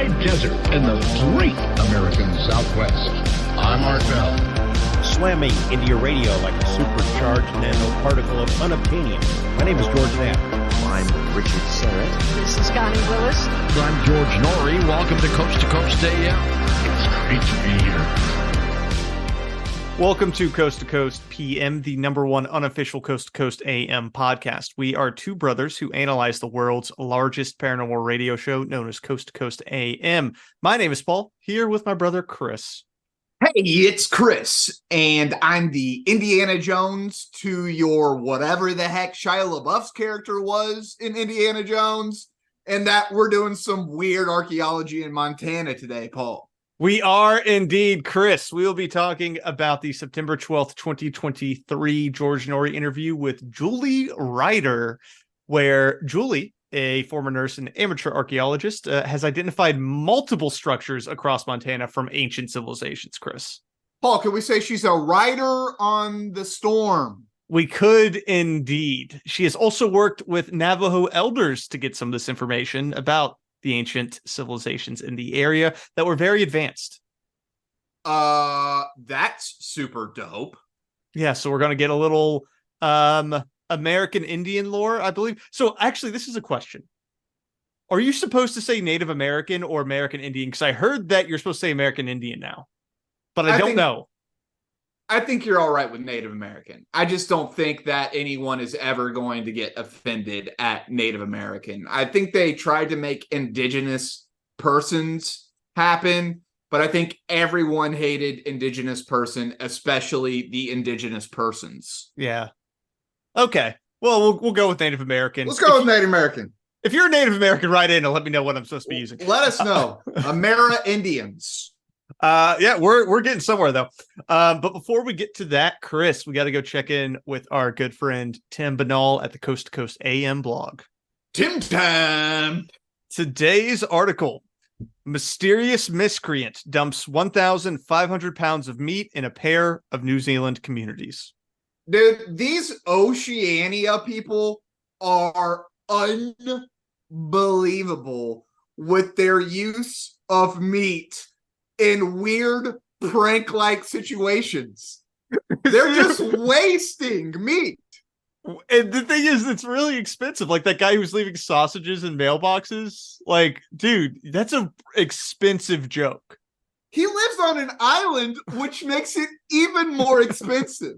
high desert in the great American Southwest. I'm Art Bell. Slamming into your radio like a supercharged nanoparticle of unobtainium. My name is George Knapp. I'm Richard Serrett. This is Connie Willis. I'm George Noory. Welcome to Coast AM. It's great to be here. Welcome to Coast PM, the number one unofficial Coast to Coast AM podcast. We are two brothers who analyze the world's largest paranormal radio show known as Coast to Coast AM. My name is Paul, here with my brother Chris. Hey, it's Chris, and I'm the Indiana Jones to your whatever the heck Shia LaBeouf's character was in Indiana Jones, and that we're doing some weird archaeology in Montana today, Paul. We are indeed, Chris. We will be talking about the September 12th, 2023 George Noory interview with Julie Ryder, where Julie, a former nurse and amateur archaeologist, has identified multiple structures across Montana from ancient civilizations, Chris. Paul, can we say she's a rider on the storm? We could indeed. She has also worked with Navajo elders to get some of this information about the ancient civilizations in the area that were very advanced. That's super dope. Yeah, so we're going to get a little American Indian lore, I believe. So actually, this is a question. Are you supposed to say Native American or American Indian? Because I heard that you're supposed to say American Indian now, but I don't know. I think you're all right with Native American. I just don't think that anyone is ever going to get offended at Native American. I think they tried to make indigenous persons happen, but I think everyone hated indigenous person, especially the indigenous persons. Yeah. Okay. Well, we'll go with Native American. Let's go with Native American. If you're a Native American, write in and let me know what I'm supposed to be using. Let us know. Amerindians. Yeah, we're getting somewhere though. But before we get to that, Chris, we got to go check in with our good friend Tim Banal at the Coast to Coast AM blog. Tim Tam. Today's article: mysterious miscreant dumps 1,500 pounds of meat in a pair of New Zealand communities. Dude, these Oceania people are unbelievable with their use of meat in weird prank-like situations. They're just wasting meat. And the thing is, it's really expensive. Like that guy who's leaving sausages in mailboxes. Like, dude, that's an expensive joke. He lives on an island, which makes it even more expensive.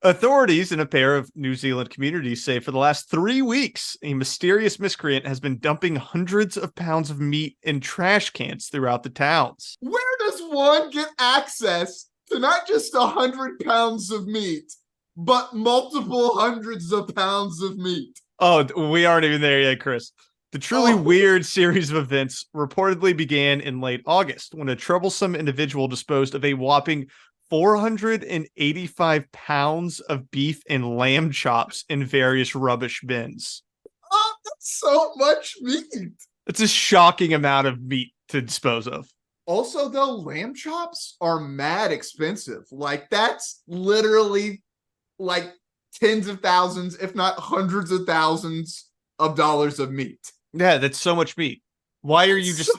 Authorities in a pair of New Zealand communities say for the last 3 weeks, a mysterious miscreant has been dumping hundreds of pounds of meat in trash cans throughout the towns. Where does one get access to not just 100 pounds of meat, but multiple hundreds of pounds of meat? Oh, we aren't even there yet, Chris. The truly weird series of events reportedly began in late August when a troublesome individual disposed of a whopping 485 pounds of beef and lamb chops in various rubbish bins. Oh, that's so much meat. It's a shocking amount of meat to dispose of. Also, though, lamb chops are mad expensive. Like, that's literally like tens of thousands, if not hundreds of thousands of dollars of meat. Yeah, that's so much meat. Why are you just...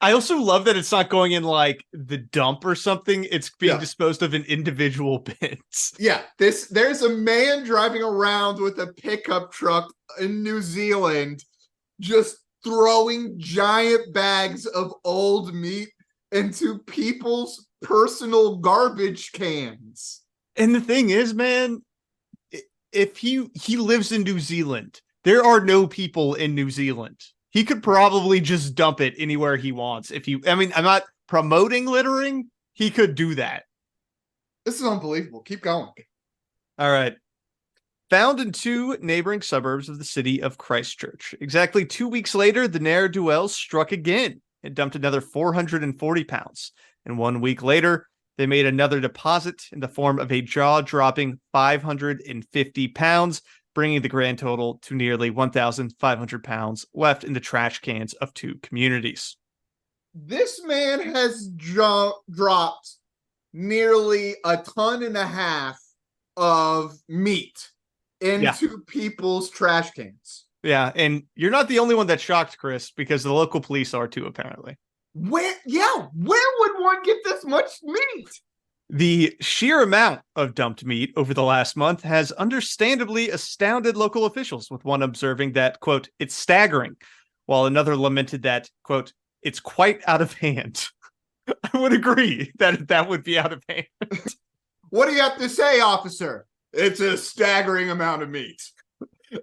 I also love that it's not going in like the dump or something. It's being disposed of in individual bins. Yeah, there's a man driving around with a pickup truck in New Zealand just throwing giant bags of old meat into people's personal garbage cans. And the thing is, man, if he lives in New Zealand, there are no people in New Zealand. He could probably just dump it anywhere he wants. I'm not promoting littering. He could do that. This is unbelievable. Keep going. All right. Found in 2 neighboring suburbs of the city of Christchurch. Exactly 2 weeks later, the ne'er-do-wells struck again and dumped another 440 pounds. And 1 week later, they made another deposit in the form of a jaw-dropping 550 pounds, bringing the grand total to nearly 1,500 pounds left in the trash cans of 2 communities. This man has dropped nearly 1.5 tons of meat into people's trash cans. Yeah, and you're not the only one that's shocked, Chris, because the local police are too, apparently. where would one get this much meat? The sheer amount of dumped meat over the last month has understandably astounded local officials, with one observing that, quote, it's staggering, while another lamented that, quote, it's quite out of hand. I would agree that would be out of hand. What do you have to say, officer? It's a staggering amount of meat.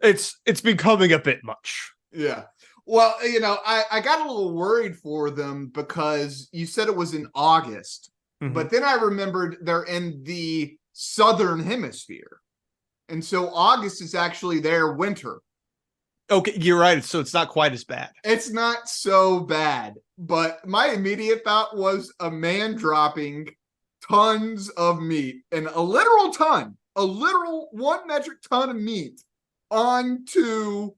It's becoming a bit much. Yeah. Well, I got a little worried for them because you said it was in August. But then I remembered they're in the southern hemisphere. And so August is actually their winter. Okay, you're right. So it's not quite as bad. It's not so bad. But my immediate thought was a man dropping tons of meat, and a literal 1 metric ton of meat onto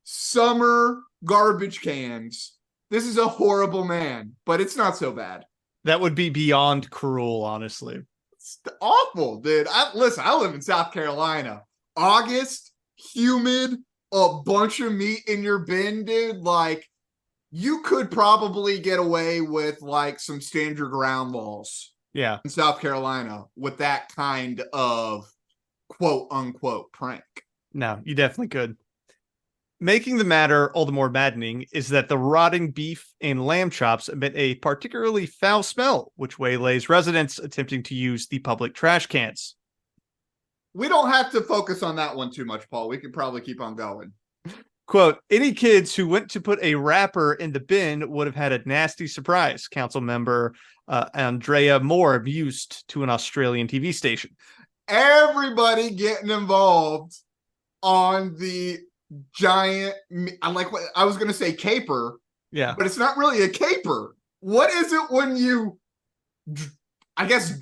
summer garbage cans. This is a horrible man, but it's not so bad. That would be beyond cruel, honestly. It's awful, dude. I live in South Carolina. August, humid, a bunch of meat in your bin, dude. Like, you could probably get away with like some stand your ground laws. Yeah. In South Carolina with that kind of quote unquote prank. No, you definitely could. Making the matter all the more maddening is that the rotting beef and lamb chops emit a particularly foul smell, which waylays residents attempting to use the public trash cans. We don't have to focus on that one too much, Paul. We could probably keep on going. Quote, any kids who went to put a wrapper in the bin would have had a nasty surprise, council member Andrea Moore mused to an Australian TV station. Everybody getting involved on the giant, I was going to say caper. Yeah. But it's not really a caper. What is it when you, I guess,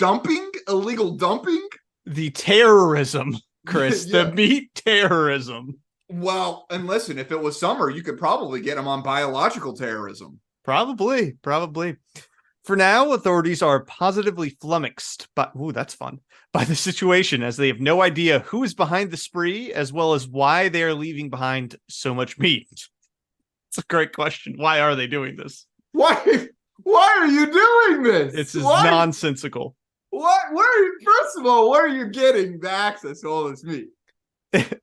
illegal dumping? The terrorism, Chris, Yeah. The meat terrorism. Well, and listen, if it was summer, you could probably get them on biological terrorism. Probably. For now, authorities are positively flummoxed, but that's fun, by the situation, as they have no idea who is behind the spree, as well as why they are leaving behind so much meat. It's a great question. Why are they doing this? Why are you doing this? It's just nonsensical. First of all, where are you getting the access to all this meat?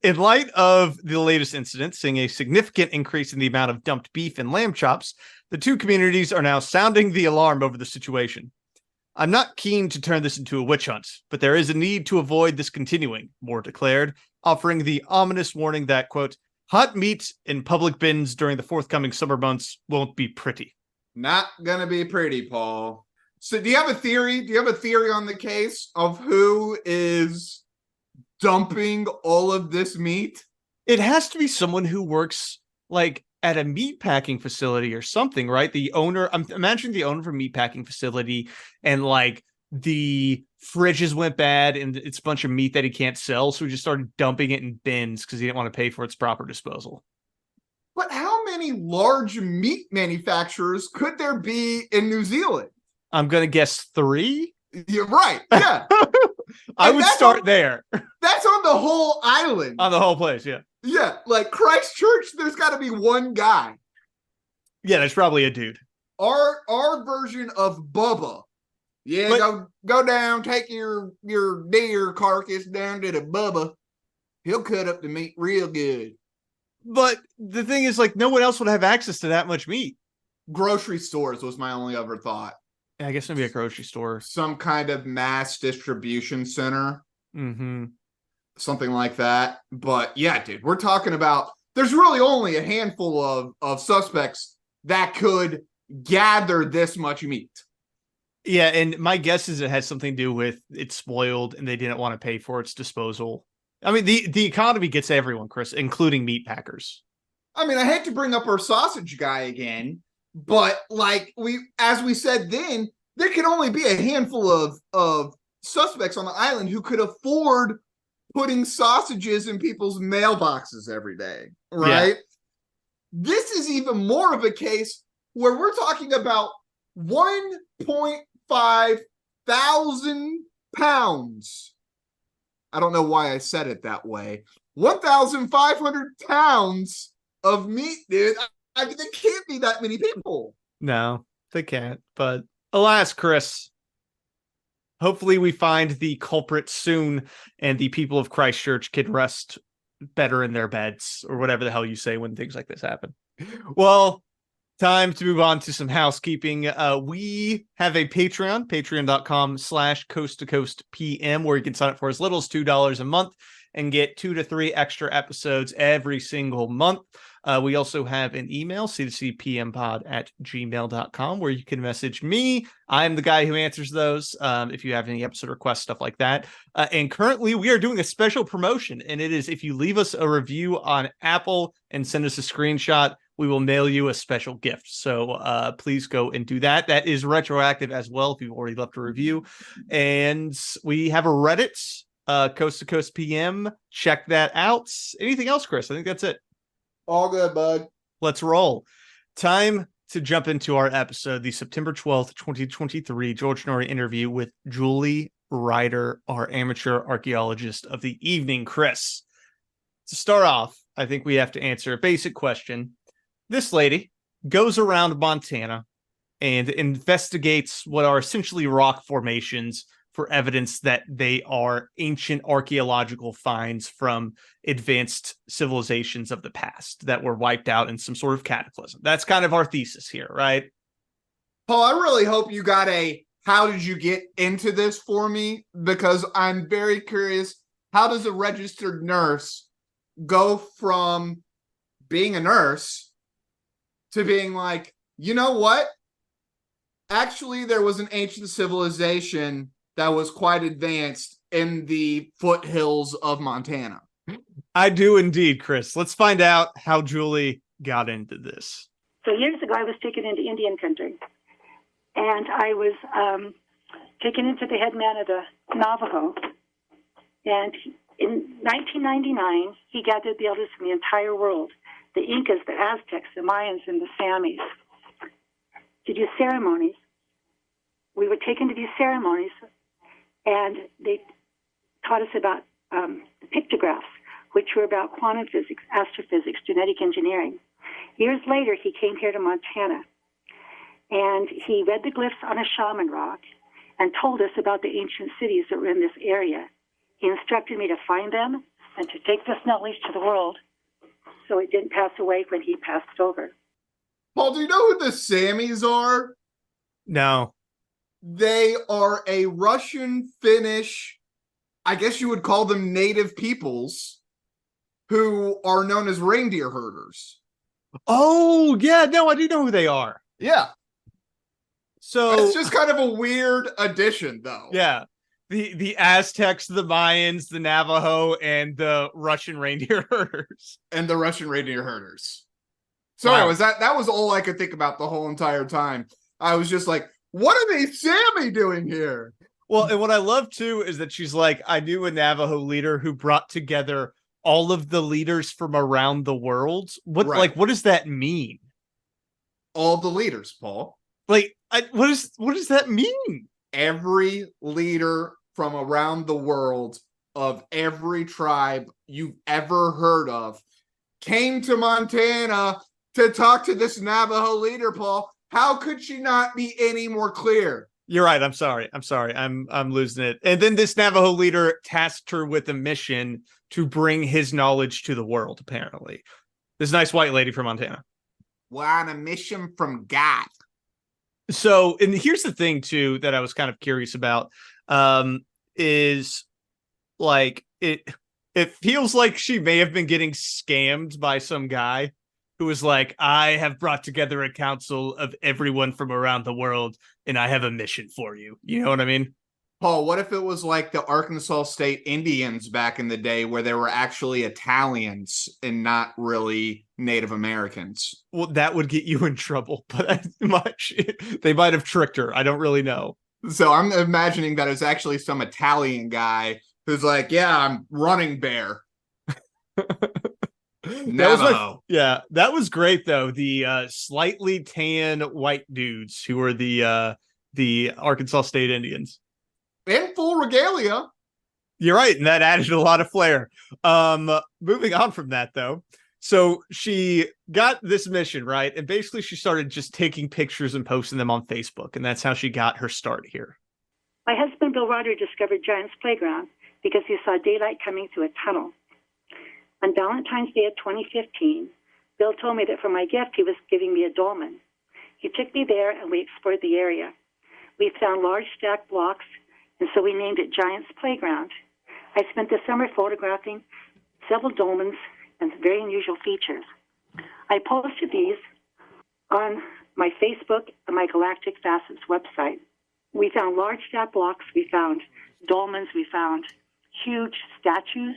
In light of the latest incident, seeing a significant increase in the amount of dumped beef and lamb chops, the two communities are now sounding the alarm over the situation. I'm not keen to turn this into a witch hunt, but there is a need to avoid this continuing, Moore declared, offering the ominous warning that, quote, hot meat in public bins during the forthcoming summer months won't be pretty. Not gonna be pretty, Paul. So do you have a theory? Do you have a theory on the case of who is dumping all of this meat? It has to be someone who works like at a meat packing facility or something, right? The owner, I'm imagining the owner of a meat packing facility, and like the fridges went bad and it's a bunch of meat that he can't sell. So he just started dumping it in bins because he didn't want to pay for its proper disposal. But how many large meat manufacturers could there be in New Zealand? I'm going to guess 3. You're right. Yeah. I would start there. That's on the whole island. On the whole place, yeah. Yeah, like Christchurch, there's got to be one guy. Yeah, there's probably a dude. Our version of Bubba. Yeah, but, go down, take your deer carcass down to the Bubba. He'll cut up the meat real good. But the thing is, like, no one else would have access to that much meat. Grocery stores was my only other thought. Yeah, I guess maybe a grocery store. Some kind of mass distribution center. Mm-hmm. Something like that. But yeah, dude, we're talking about, there's really only a handful of suspects that could gather this much meat. Yeah, and my guess is it has something to do with it's spoiled and they didn't want to pay for its disposal. I mean, the economy gets everyone, Chris, including meat packers. I mean, I hate to bring up our sausage guy again, but like as we said then, there can only be a handful of suspects on the island who could afford putting sausages in people's mailboxes every day, right? Yeah. This is even more of a case where we're talking about 1.5 thousand pounds. I don't know why I said it that way. 1,500 pounds of meat, dude. I mean, there can't be that many people. No. They can't. But alas, Chris, hopefully we find the culprit soon and the people of Christchurch can rest better in their beds or whatever the hell you say when things like this happen. Well, time to move on to some housekeeping. We have a Patreon, patreon.com/coast to coast PM, where you can sign up for as little as $2 a month and get 2 to 3 extra episodes every single month. We also have an email, c2cpmpod@gmail.com, where you can message me. I'm the guy who answers those if you have any episode requests, stuff like that. And currently, we are doing a special promotion, and it is if you leave us a review on Apple and send us a screenshot, we will mail you a special gift. So please go and do that. That is retroactive as well if you've already left a review. And we have a Reddit, Coast to Coast PM. Check that out. Anything else, Chris? I think that's it. All good, bud. Let's roll. Time to jump into our episode, the September 12th, 2023 George Noory interview with Julie Ryder, our amateur archaeologist of the evening. Chris, to start off, I think we have to answer a basic question. This lady goes around Montana and investigates what are essentially rock formations for evidence that they are ancient archaeological finds from advanced civilizations of the past that were wiped out in some sort of cataclysm. That's kind of our thesis here, right? Paul, I really hope you got a how did you get into this for me? Because I'm very curious, how does a registered nurse go from being a nurse to being like, you know what? Actually, there was an ancient civilization that was quite advanced in the foothills of Montana. I do indeed, Chris. Let's find out how Julie got into this. So years ago, I was taken into Indian country, and I was taken into the head man of the Navajo. And in 1999, he gathered the elders from the entire world, the Incas, the Aztecs, the Mayans, and the Samis, to do ceremonies. We were taken to these ceremonies, and they taught us about the pictographs, which were about quantum physics, astrophysics, genetic engineering. Years later, he came here to Montana, and he read the glyphs on a shaman rock and told us about the ancient cities that were in this area. He instructed me to find them and to take this knowledge to the world so it didn't pass away when he passed over. Paul, do you know who the Samis are? No. They are a Russian, Finnish, I guess you would call them native peoples, who are known as reindeer herders. Oh, yeah. No, I do know who they are. Yeah. So It's just kind of a weird addition, though. yeah. The Aztecs, the Mayans, the Navajo, and the Russian reindeer herders. And the Russian reindeer herders. Sorry, Wow. that was all I could think about the whole entire time. I was just like, what are these Sami doing here? Well, and what I love too is that she's like, I knew a Navajo leader who brought together all of the leaders from around the world. What Right. like what does that mean? All the leaders, Paul. Like what does that mean? Every leader from around the world of every tribe you've ever heard of came to Montana to talk to this Navajo leader, Paul. How could she not be any more clear? You're right. I'm sorry. I'm losing it. And then this Navajo leader tasked her with a mission to bring his knowledge to the world, apparently. This nice white lady from Montana. We're on a mission from God. So, and here's the thing too that I was kind of curious about, is like it feels like she may have been getting scammed by some guy who was like, I have brought together a council of everyone from around the world, and I have a mission for you. You know what I mean? Paul, what if it was like the Arkansas State Indians back in the day where they were actually Italians and not really Native Americans? Well, that would get you in trouble, but they might have tricked her. I don't really know. So I'm imagining that it's actually some Italian guy who's like, yeah, I'm running bear. Navajo. That was great though. The slightly tan white dudes who were the Arkansas State Indians. In full regalia. You're right, and that added a lot of flair. Moving on from that though, So she got this mission, right? And basically she started just taking pictures and posting them on Facebook. And that's how she got her start here. My husband, Bill Ryders, discovered Giant's Playground because he saw daylight coming through a tunnel. On Valentine's Day of 2015, Bill told me that for my gift, he was giving me a dolmen. He took me there, and we explored the area. We found large stacked blocks, and so we named it Giant's Playground. I spent the summer photographing several dolmens and very unusual features. I posted these on my Facebook and my Galactic Facets website. We found large stacked blocks, we found dolmens, we found huge statues,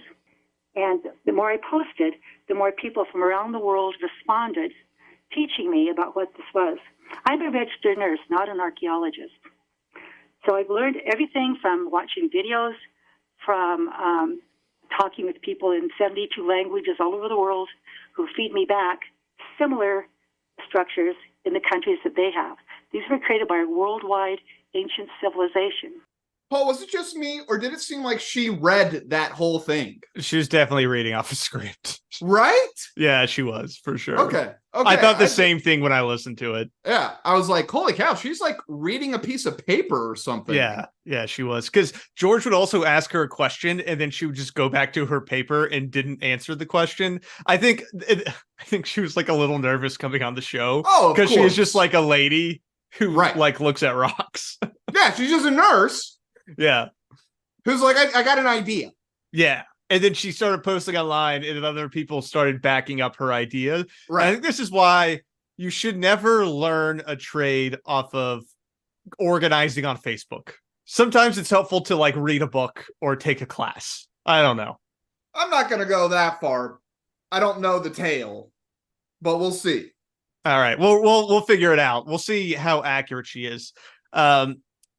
and the more I posted, the more people from around the world responded, teaching me about what this was. I'm a registered nurse, not an archaeologist. So I've learned everything from watching videos, from talking with people in 72 languages all over the world who feed me back similar structures in the countries that they have. These were created by a worldwide ancient civilization. Paul, was it just me, or did it seem like she read that whole thing? She was definitely reading off a script. Right? Yeah, she was, for sure. Okay. I thought the same thing when I listened to it. Yeah, I was like, holy cow, she's like reading a piece of paper or something. Yeah, she was. Because George would also ask her a question, and then she would just go back to her paper and didn't answer the question. I think she was like a little nervous coming on the show. Oh, because she is just like a lady who like looks at rocks. Yeah, she's just a nurse. Yeah. Who's like, I got an idea. Yeah. And then she started posting online, and then other people started backing up her idea. Right. I think this is why you should never learn a trade off of organizing on Facebook. Sometimes it's helpful to like read a book or take a class. I don't know. I'm not going to go that far. I don't know the tale, but we'll see. All right. We'll figure it out. We'll see how accurate she is.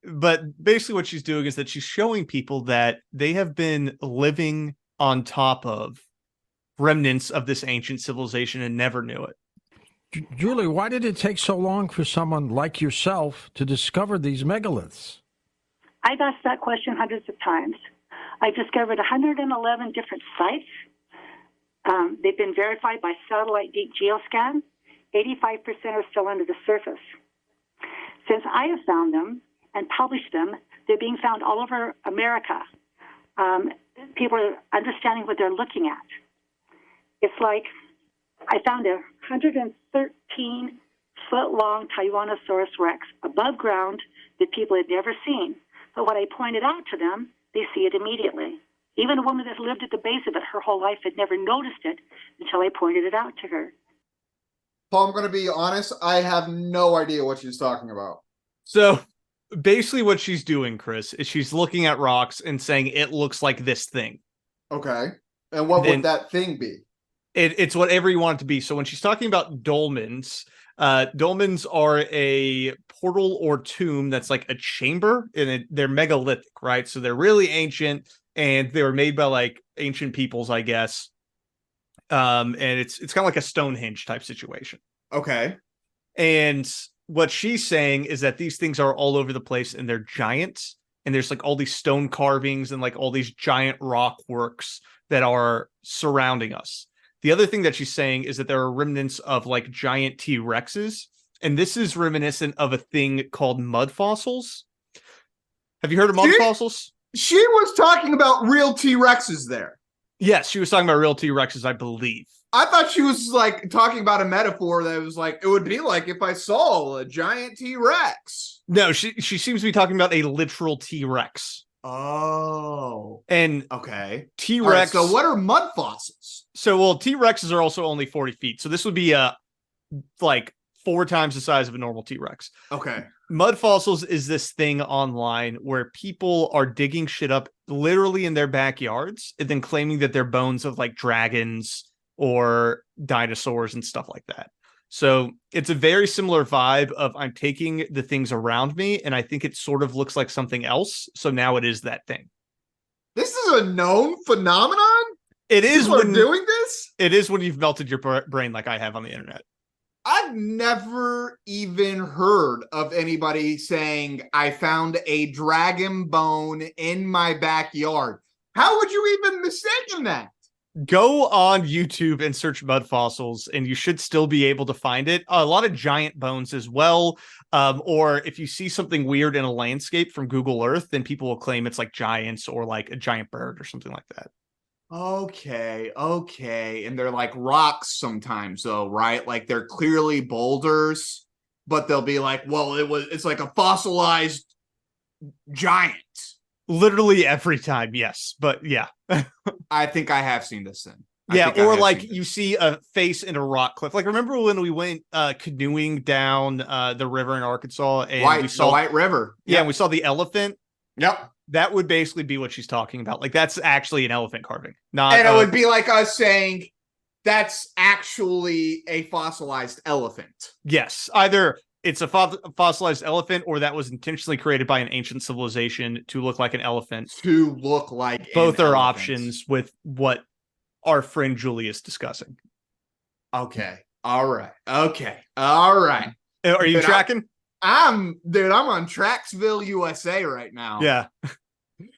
But basically what she's doing is that she's showing people that they have been living on top of remnants of this ancient civilization and never knew it. Julie, why did it take so long for someone like yourself to discover these megaliths? I've asked that question hundreds of times. I've discovered 111 different sites. They've been verified by satellite deep geoscan. 85% are still under the surface. Since I have found them and published them, they're being found all over America. People are understanding what they're looking at. It's like I found a 113-foot-long Tyrannosaurus Rex above ground that people had never seen. But when I pointed out to them, they see it immediately. Even a woman that lived at the base of it her whole life had never noticed it until I pointed it out to her. Paul, I'm going to be honest. I have no idea what she's talking about. So basically what she's doing, Chris, is she's looking at rocks and saying it looks like this thing. Okay. And what would that thing be? It's whatever you want it to be. So when she's talking about dolmens, dolmens are a portal or tomb that's like a chamber, and they're megalithic, right? So they're really ancient, and they were made by like ancient peoples, I guess. And it's kind of like a Stonehenge type situation. Okay. And what she's saying is that these things are all over the place, and they're giants, and there's like all these stone carvings and like all these giant rock works that are surrounding us. The other thing that she's saying is that there are remnants of like giant T-Rexes, and this is reminiscent of a thing called mud fossils. Have you heard of mud fossils? She was talking about real T-Rexes there. Yes, she was talking about real T-Rexes, I believe. I thought she was like talking about a metaphor that was like, it would be like if I saw a giant T-Rex. No, she seems to be talking about a literal T-Rex. Oh. And okay. T-Rex. Right, so what are mud fossils? So, well, T-Rexes are also only 40 feet. So this would be like 4 times the size of a normal T-Rex. Okay. Mud fossils is this thing online where people are digging shit up literally in their backyards and then claiming that they're bones of like dragons or dinosaurs and stuff like that. So it's a very similar vibe of I'm taking the things around me and I think it sort of looks like something else. So now it is that thing. This is a known phenomenon? It is when doing this? It is when you've melted your brain like I have on the internet. I've never even heard of anybody saying, I found a dragon bone in my backyard. How would you even mistake that? Go on YouTube and search mud fossils, and you should still be able to find it. A lot of giant bones as well. Or if you see something weird in a landscape from Google Earth, then people will claim it's like giants or like a giant bird or something like that. Okay. And they're like rocks sometimes, though, right? Like they're clearly boulders, but they'll be like, well, it's like a fossilized giant. Literally every time, yes. But yeah. I think I have seen this then. Or like you see a face in a rock cliff. Like remember when we went canoeing down the river in Arkansas and we saw the White River. Yeah, and we saw the elephant. Yep. That would basically be what she's talking about. Like that's actually an elephant carving. Not And it would be like us saying that's actually a fossilized elephant. Yes. Either it's a fossilized elephant or that was intentionally created by an ancient civilization to look like an elephant. Both are options with what our friend Julie is discussing. Okay. All right. Are you tracking? I'm on Tracksville, USA right now. Yeah.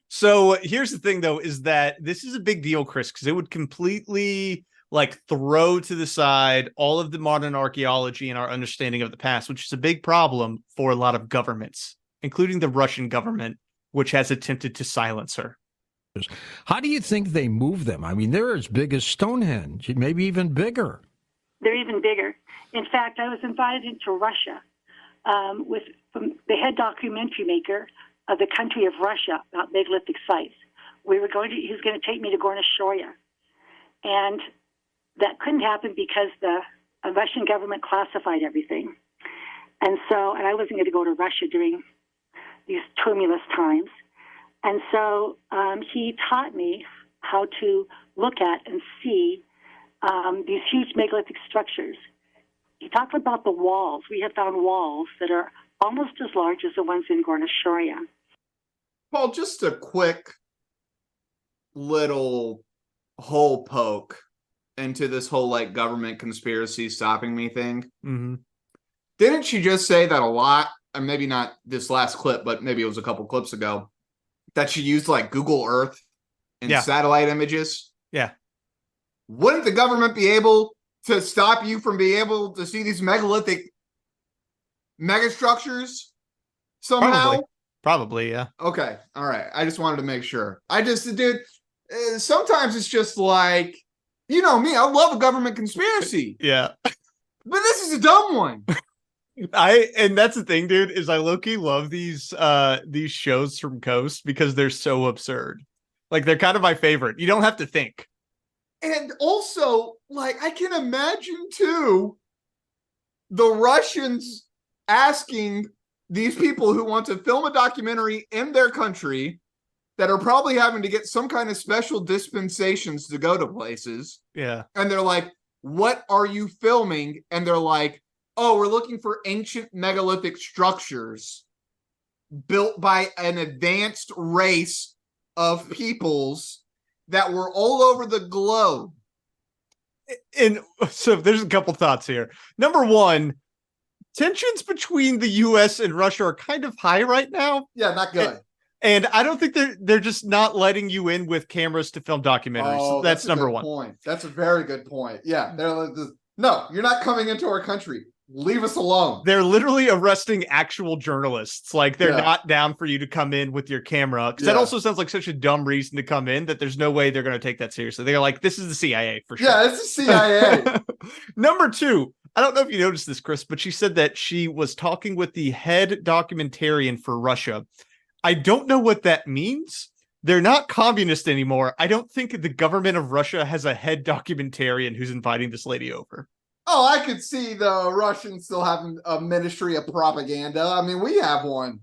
So here's the thing, though, is that this is a big deal, Chris, because it would completely like throw to the side all of the modern archaeology and our understanding of the past, which is a big problem for a lot of governments, including the Russian government, which has attempted to silence her. How do you think they move them? I mean, they're as big as Stonehenge, maybe even bigger. They're even bigger. In fact, I was invited into Russia with the head documentary maker of the country of Russia about megalithic sites. He was going to take me to Gorna Shoria. And that couldn't happen because the Russian government classified everything. And I wasn't going to go to Russia during these tumultuous times. And so he taught me how to look at and see these huge megalithic structures. He talked about the walls. We have found walls that are almost as large as the ones in Gorna Shoria. Paul, just a quick little hole poke into this whole like government conspiracy stopping me thing. Mm-hmm. Didn't she just say that a lot, and maybe not this last clip, but maybe it was a couple clips ago, that she used like Google Earth and satellite images? Yeah. Wouldn't the government be able to stop you from being able to see these megalithic megastructures somehow? Probably, yeah. Okay, all right. I just wanted to make sure. Sometimes it's just like, you know me, I love a government conspiracy. Yeah. But this is a dumb one. And that's the thing, dude, is I low-key love these shows from Coast because they're so absurd. Like they're kind of my favorite. You don't have to think. And also, like, I can imagine too the Russians asking these people who want to film a documentary in their country that are probably having to get some kind of special dispensations to go to places. Yeah. And they're like, what are you filming? And they're like, oh, we're looking for ancient megalithic structures built by an advanced race of peoples that were all over the globe. And so there's a couple thoughts here. Number one, tensions between the U.S. and Russia are kind of high right now. Yeah, not good. And I don't think they're just not letting you in with cameras to film documentaries. Oh, that's number one. Point. That's a very good point. Yeah, no, you're not coming into our country. Leave us alone. They're literally arresting actual journalists. Like they're not down for you to come in with your camera. Because that also sounds like such a dumb reason to come in that there's no way they're going to take that seriously. They're like, this is the CIA for sure. Yeah, it's the CIA. Number two, I don't know if you noticed this, Chris, but she said that she was talking with the head documentarian for Russia. I don't know what that means. They're not communist anymore. I don't think the government of Russia has a head documentarian who's inviting this lady over. Oh, I could see the Russians still having a ministry of propaganda. I mean, we have one.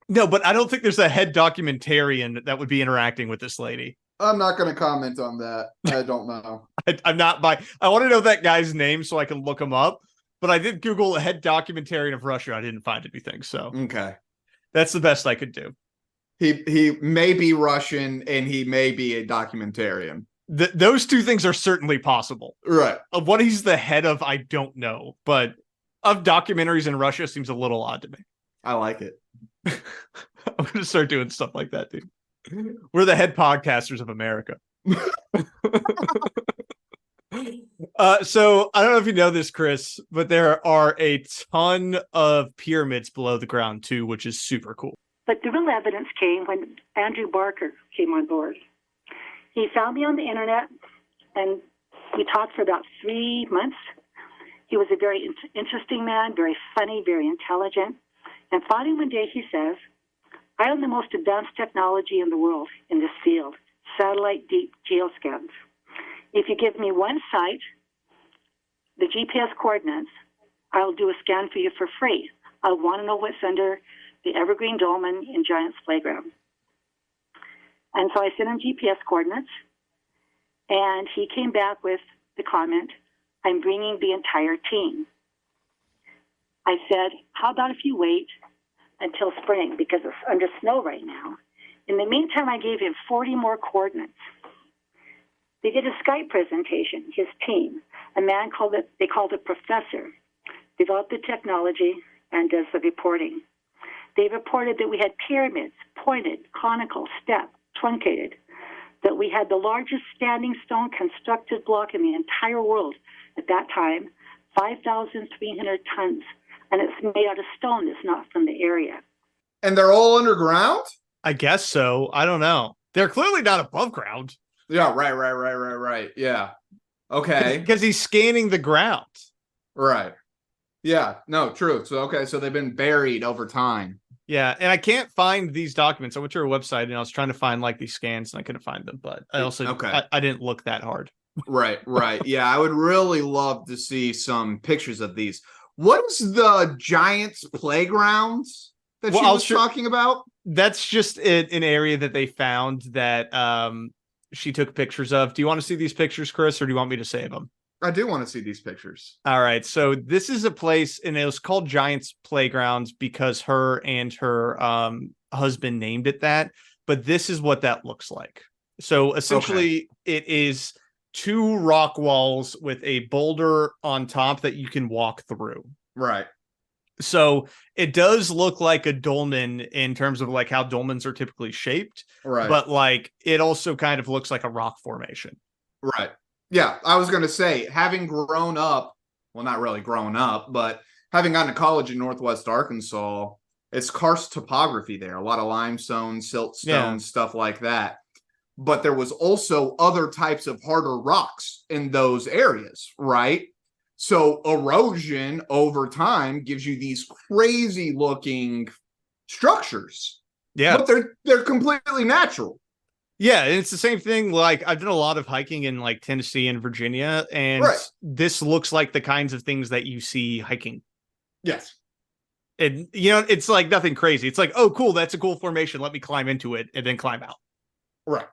No, but I don't think there's a head documentarian that would be interacting with this lady. I'm not going to comment on that. I don't know. I'm not I want to know that guy's name so I can look him up. But I did Google a head documentarian of Russia. I didn't find anything. So okay, that's the best I could do. He may be Russian and he may be a documentarian. Those two things are certainly possible. Right. Of what he's the head of, I don't know. But of documentaries in Russia seems a little odd to me. I like it. I'm going to start doing stuff like that, dude. We're the head podcasters of America. So I don't know if you know this, Chris, but there are a ton of pyramids below the ground too, which is super cool. But the real evidence came when Andrew Barker came on board. He found me on the internet, and we talked for about 3 months. He was a very interesting man, very funny, very intelligent. And finally one day he says, I own the most advanced technology in the world in this field, satellite deep geoscans. If you give me one site, the GPS coordinates, I'll do a scan for you for free. I want to know what's under the Evergreen Dolmen in Giants Playground. And so I sent him GPS coordinates, and he came back with the comment, I'm bringing the entire team. I said, how about if you wait until spring, because it's under snow right now. In the meantime, I gave him 40 more coordinates. They did a Skype presentation, his team. A man they called it Professor, developed the technology and does the reporting. They reported that we had pyramids, pointed, conical, stepped, truncated, that we had the largest standing stone constructed block in the entire world at that time, 5,300 tons. And it's made out of stone that's not from the area. And they're all underground? I guess so. I don't know. They're clearly not above ground. Yeah, right. Yeah. Okay. Because he's scanning the ground. Right. Yeah, no, true. So, okay, so they've been buried over time. Yeah, and I can't find these documents. I went to her website and I was trying to find like these scans and I couldn't find them, but I also I didn't look that hard. Right. Yeah, I would really love to see some pictures of these. What is the Giants playgrounds that she was talking about? That's just an area that they found that she took pictures of. Do you want to see these pictures, Chris, or do you want me to save them? I do want to see these pictures. All right. So this is a place, and it was called Giants Playgrounds because her and her husband named it that. But this is what that looks like. So essentially, It is 2 rock walls with a boulder on top that you can walk through. Right. So it does look like a dolmen in terms of like how dolmens are typically shaped. Right. But like it also kind of looks like a rock formation. Right. Yeah. I was going to say, having grown up, well, not really grown up, but having gone to college in Northwest Arkansas, it's karst topography there. A lot of limestone, siltstone, stuff like that. But there was also other types of harder rocks in those areas, right? So erosion over time gives you these crazy looking structures. Yeah. But they're completely natural. Yeah, and it's the same thing. Like I've done a lot of hiking in like Tennessee and Virginia, and this looks like the kinds of things that you see hiking. Yes. And it's like nothing crazy. It's like, oh, cool, that's a cool formation. Let me climb into it and then climb out. Right.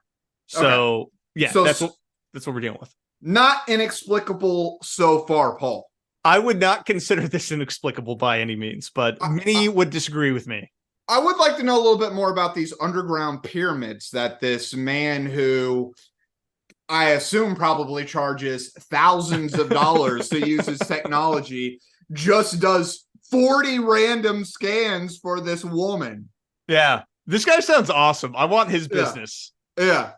So yeah, that's what we're dealing with. Not inexplicable so far, Paul. I would not consider this inexplicable by any means, but many would disagree with me. I would like to know a little bit more about these underground pyramids that this man who I assume probably charges thousands of dollars to use his technology just does 40 random scans for this woman. Yeah. This guy sounds awesome. I want his business. Yeah.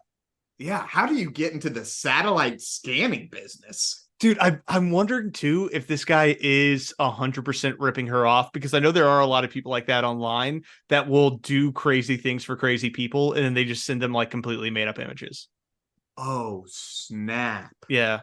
How do you get into the satellite scanning business? Dude, I'm wondering too if this guy is 100% ripping her off, because I know there are a lot of people like that online that will do crazy things for crazy people and then they just send them like completely made up images. Oh, snap. Yeah.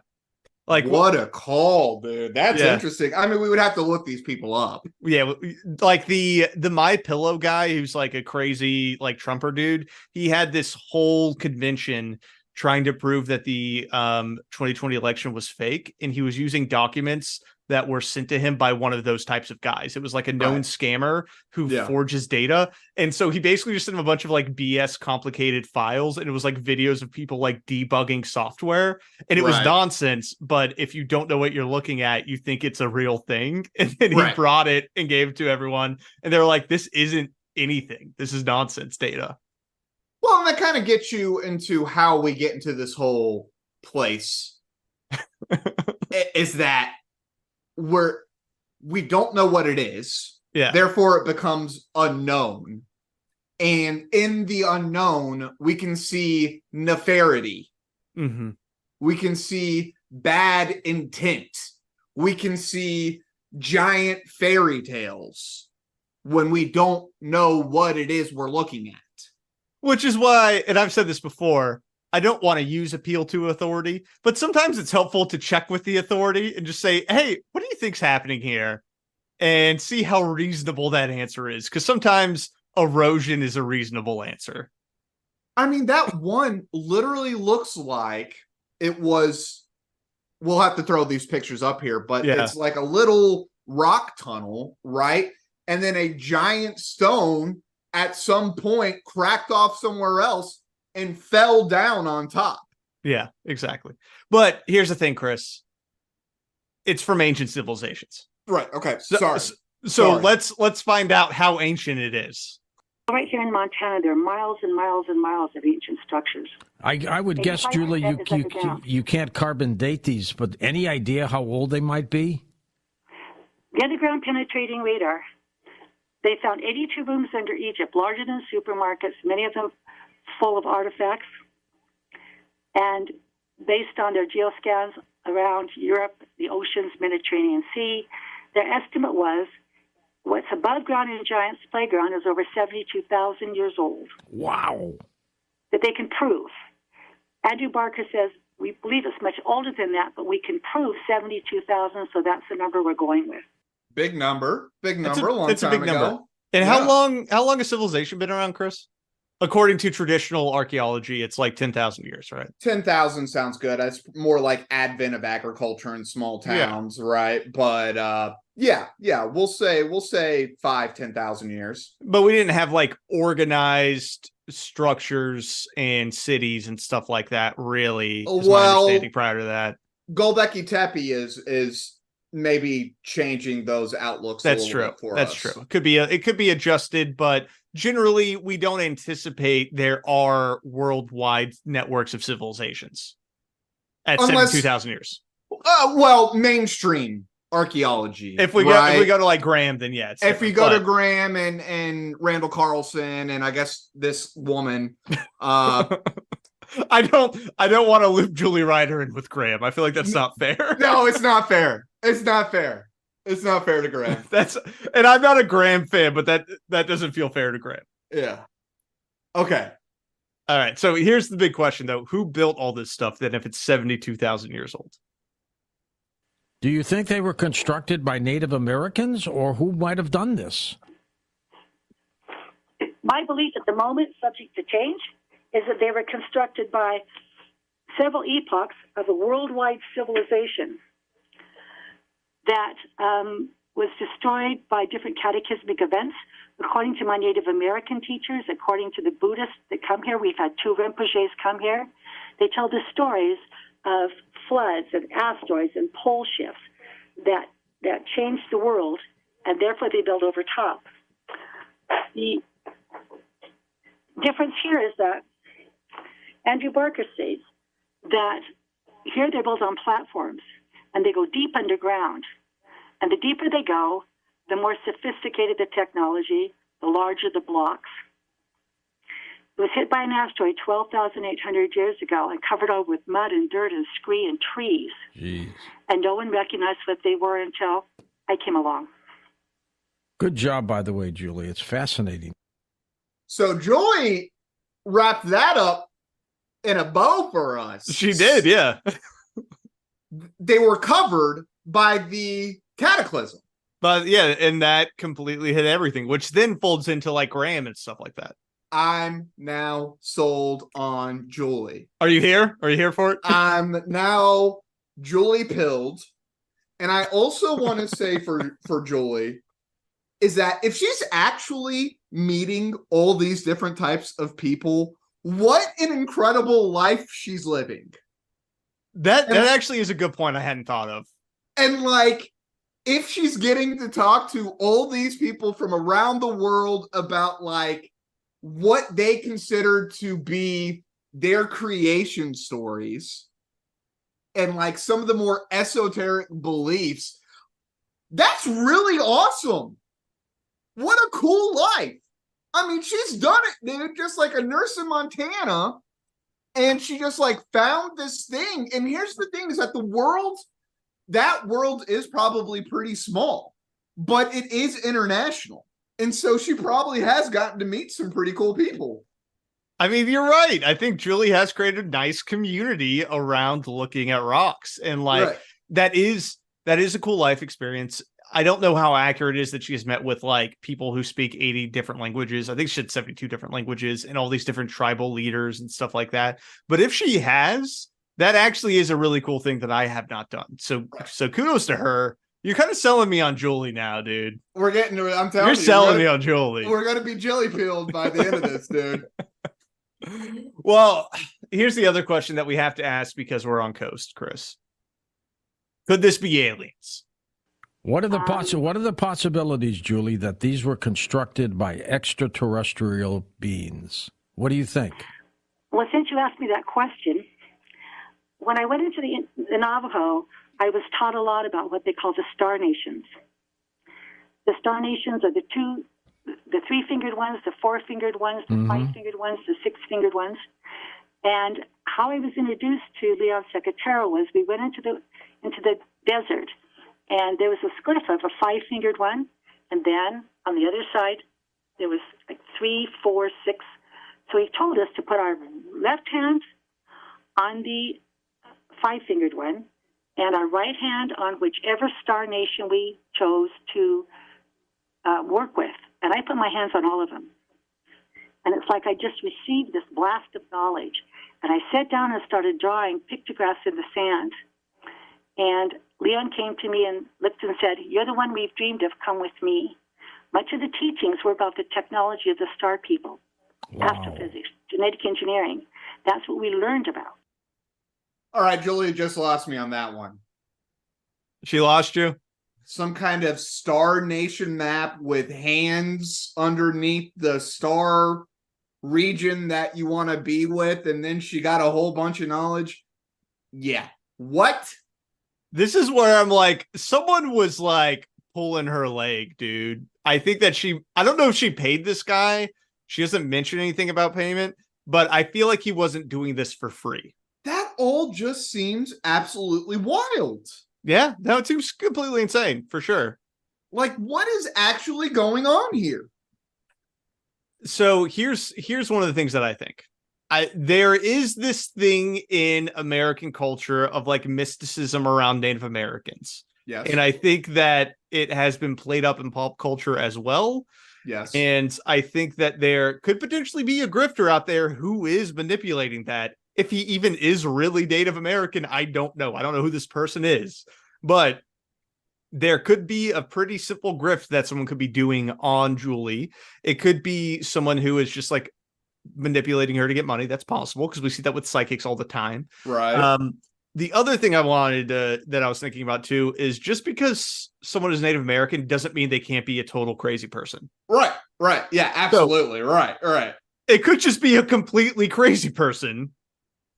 Like what a call, dude. That's interesting. I mean, we would have to look these people up. Yeah, like the My Pillow guy who's like a crazy like Trumper dude. He had this whole convention trying to prove that the 2020 election was fake, and he was using documents that were sent to him by one of those types of guys. It was like a known scammer who forges data. And so he basically just sent him a bunch of like BS complicated files, and it was like videos of people like debugging software, and it was nonsense. But if you don't know what you're looking at, you think it's a real thing. And then he brought it and gave it to everyone, and they're like, this isn't anything. This is nonsense data. Well, and that kind of gets you into how we get into this whole place. Is that we don't know what it is. Yeah. Therefore, it becomes unknown. And in the unknown, we can see nefarity Mm-hmm. We can see bad intent. We can see giant fairy tales when we don't know what it is we're looking at. Which is why, and I've said this before, I don't want to use appeal to authority, but sometimes it's helpful to check with the authority and just say, hey, what do you think's happening here? And see how reasonable that answer is. Because sometimes erosion is a reasonable answer. I mean, that one literally looks like it was, we'll have to throw these pictures up here, but it's like a little rock tunnel, right? And then a giant stone at some point cracked off somewhere else and fell down on top. Yeah, exactly. But here's the thing, Chris. It's from ancient civilizations. Right. Okay. So Sorry. let's find out how ancient it is. Right here in Montana, there are miles and miles and miles of ancient structures. I would guess, Julie, you can't carbon date these, but any idea how old they might be? The underground penetrating radar. They found 82 rooms under Egypt, larger than supermarkets, many of them full of artifacts. And based on their geoscans around Europe, the oceans, Mediterranean Sea, their estimate was what's above ground in Giant's Playground is over 72,000 years old. Wow. That they can prove. Andrew Barker says, we believe it's much older than that, but we can prove 72,000, so that's the number we're going with. Big number, a long it's time a big ago. number. And how long has civilization been around, Chris? According to traditional archaeology, it's like 10,000 years, right? 10,000 sounds good. That's more like advent of agriculture in small towns, right? But we'll say 10,000 years. But we didn't have like organized structures and cities and stuff like that, really. Is my understanding prior to that. Göbekli Tepe is maybe changing those outlooks. That's true. That's true. It could be adjusted, but generally we don't anticipate there are worldwide networks of civilizations at 72,000 years. Mainstream archaeology. If we go to like Graham, then yeah. If we go to Graham and Randall Carlson and I guess this woman, I don't want to loop Julie Ryder in with Graham. I feel like that's not fair. No, it's not fair. It's not fair. It's not fair to Graham. And I'm not a Graham fan, but that doesn't feel fair to Graham. Yeah. Okay. All right. So here's the big question, though. Who built all this stuff then if it's 72,000 years old? Do you think they were constructed by Native Americans, or who might have done this? My belief at the moment, subject to change, is that they were constructed by several epochs of a worldwide civilization that was destroyed by different cataclysmic events. According to my Native American teachers, according to the Buddhists that come here, we've had 2 Rinpoches come here. They tell the stories of floods and asteroids and pole shifts that changed the world, and therefore they build over top. The difference here is that Andrew Barker states that here they're built on platforms, and they go deep underground. And the deeper they go, the more sophisticated the technology, the larger the blocks. It was hit by an asteroid 12,800 years ago and covered over with mud and dirt and scree and trees. Jeez. And no one recognized what they were until I came along. Good job, by the way, Julie. It's fascinating. So Joy wrapped that up in a bow for us. She did, yeah. They were covered by the cataclysm. But yeah, and that completely hit everything, which then folds into like Graham and stuff like that. I'm now sold on Julie. Are you here? Are you here for it? I'm now Julie pilled. And I also want to say for Julie is that if she's actually meeting all these different types of people, what an incredible life she's living. That actually is a good point I hadn't thought of. And like, if she's getting to talk to all these people from around the world about like what they consider to be their creation stories and like some of the more esoteric beliefs, that's really awesome. What a cool life. I mean, she's done it, dude. Just like a nurse in Montana And she just like found this thing. And here's the thing is that that world is probably pretty small, but it is international. And so she probably has gotten to meet some pretty cool people. I mean, you're right. I think Julie has created a nice community around looking at rocks. And like Right. that is a cool life experience. I don't know how accurate it is that she has met with like people who speak 80 different languages. I think she had 72 different languages and all these different tribal leaders and stuff like that. But if she has, that actually is a really cool thing that I have not done. So kudos to her. You're kind of selling me on Julie now, dude. We're getting to it. I'm telling You're you. selling me on Julie. We're going to be jelly peeled by the end of this, dude. Well, here's the other question that we have to ask because we're on coast, Chris. Could this be aliens? What are the possibilities, Julie, that these were constructed by extraterrestrial beings? What do you think? Well, since you asked me that question, when I went into the Navajo, I was taught a lot about what they call the star nations. The star nations are the three-fingered ones, the four-fingered ones, the five-fingered ones, the six-fingered ones. And how I was introduced to Leon Secatero was we went into the desert, and there was a glyph of a five-fingered one, and then on the other side there was like 3, 4, 6. So he told us to put our left hand on the five-fingered one and our right hand on whichever star nation we chose to work with. And I put my hands on all of them. And it's like I just received this blast of knowledge. And I sat down and started drawing pictographs in the sand. And Leon came to me and looked and said, "You're the one we've dreamed of. Come with me." Much of the teachings were about the technology of the star people, astrophysics, genetic engineering. That's what we learned about. All right, Julia just lost me on that one. She lost you? Some kind of star nation map with hands underneath the star region that you want to be with, and then she got a whole bunch of knowledge. Yeah. What? This is where I'm like, someone was like pulling her leg, dude. I think that I don't know if she paid this guy. She doesn't mention anything about payment, but I feel like he wasn't doing this for free. That all just seems absolutely wild. Yeah, no, it seems completely insane, for sure. Like, what is actually going on here? So here's one of the things that I think. There is this thing in American culture of like mysticism around Native Americans. Yes. And I think that it has been played up in pop culture as well. Yes. And I think that there could potentially be a grifter out there who is manipulating that. If he even is really Native American, I don't know. I don't know who this person is, but there could be a pretty simple grift that someone could be doing on Julie. It could be someone who is just like manipulating her to get money. That's possible because we see that with psychics all the time. Right. The other thing I wanted that I was thinking about too is just because someone is Native American doesn't mean they can't be a total crazy person. Right. Yeah, absolutely. So, right. It could just be a completely crazy person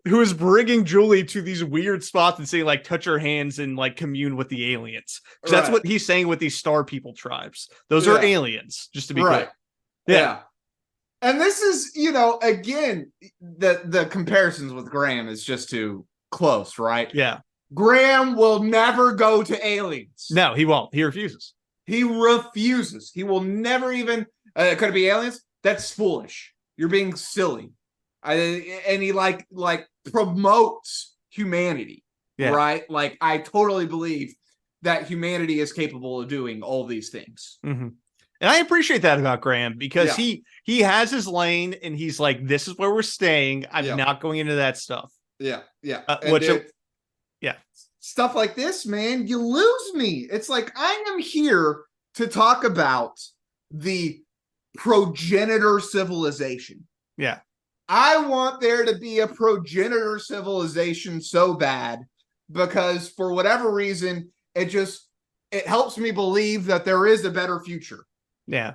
who is bringing Julie to these weird spots and saying, like, touch her hands and, like, commune with the aliens. Because that's what he's saying with these star people tribes. Those are aliens, just to be clear. Yeah. And this is, again, the comparisons with Graham is just too close, right? Yeah. Graham will never go to aliens. No, he won't. He refuses. He refuses. He will never even... could it be aliens? That's foolish. You're being silly. And he like promotes humanity, right? Like, I totally believe that humanity is capable of doing all these things. Mm-hmm. And I appreciate that about Graham because he has his lane and he's like, this is where we're staying. I'm not going into that stuff. Yeah. Stuff like this, man, you lose me. It's like, I am here to talk about the progenitor civilization. Yeah. I want there to be a progenitor civilization so bad because for whatever reason, it helps me believe that there is a better future. Yeah.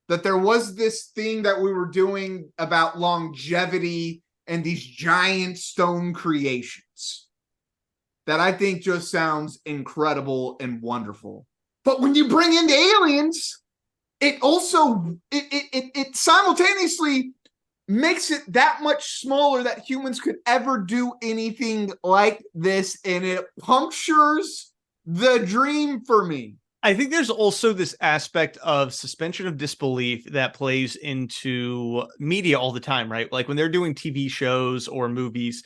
That there was this thing that we were doing about longevity and these giant stone creations that I think just sounds incredible and wonderful. But when you bring in the aliens, it also, it simultaneously makes it that much smaller that humans could ever do anything like this, and it punctures the dream for me. I think there's also this aspect of suspension of disbelief that plays into media all the time, right? Like when they're doing TV shows or movies,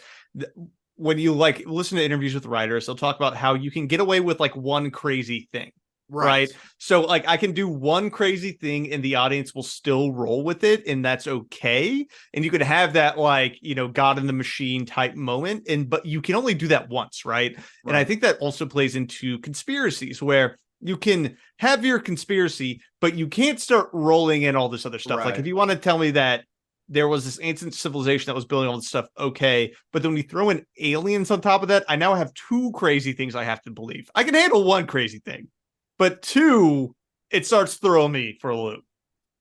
when you like listen to interviews with writers, they'll talk about how you can get away with like one crazy thing. Right. So like I can do one crazy thing and the audience will still roll with it, and that's okay. And you could have that like, you know, God in the machine type moment. But you can only do that once, right? And I think that also plays into conspiracies where you can have your conspiracy, but you can't start rolling in all this other stuff. Like if you want to tell me that there was this ancient civilization that was building all this stuff, okay. But then when you throw in aliens on top of that, I now have two crazy things I have to believe. I can handle one crazy thing. But two, it starts throwing me for a loop.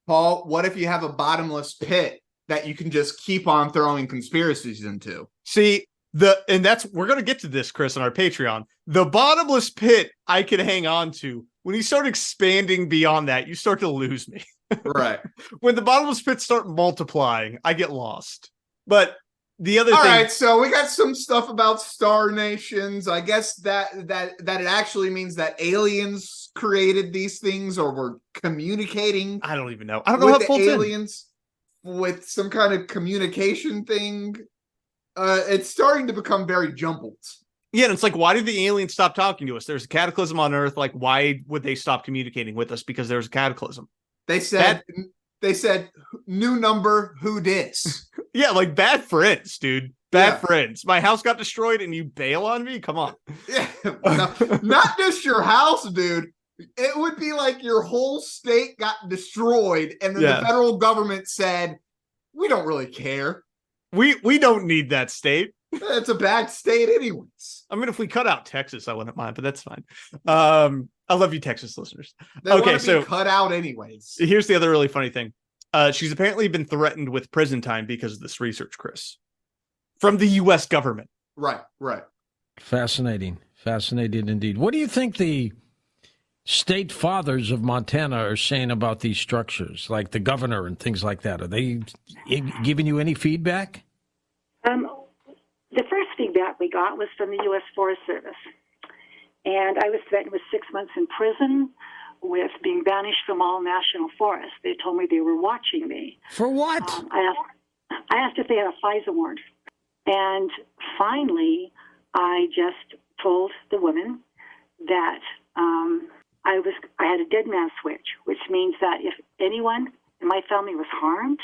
Paul, what if you have a bottomless pit that you can just keep on throwing conspiracies into? See, we're going to get to this, Chris, on our Patreon. The bottomless pit I can hang on to. When you start expanding beyond that, you start to lose me. Right. When the bottomless pits start multiplying, I get lost. But the other thing. All right, so we got some stuff about star nations. I guess that it actually means that aliens created these things or were communicating. I don't even know. I don't know how it folds aliens with some kind of communication thing. It's starting to become very jumbled. Yeah, and it's like, why did the aliens stop talking to us? There's a cataclysm on Earth. Like, why would they stop communicating with us? Because there's a cataclysm. They said, new number, who dis? Yeah, like bad friends, dude. Bad friends. My house got destroyed and you bail on me? Come on. Yeah, not just your house, dude. It would be like your whole state got destroyed and then the federal government said, we don't really care. We don't need that state. It's a bad state anyways. I mean, if we cut out Texas, I wouldn't mind, but that's fine. I love you, Texas listeners. Okay, so cut out anyways. Here's the other really funny thing. She's apparently been threatened with prison time because of this research, Chris. From the U.S. government. Right. Fascinating indeed. What do you think the state fathers of Montana are saying about these structures, like the governor and things like that? Are they giving you any feedback? The first feedback we got was from the U.S. Forest Service. And I was threatened with 6 months in prison, with being banished from all national forests. They told me they were watching me. For what? I asked if they had a FISA warrant. And finally, I just told the woman that I had a dead man switch, which means that if anyone in my family was harmed,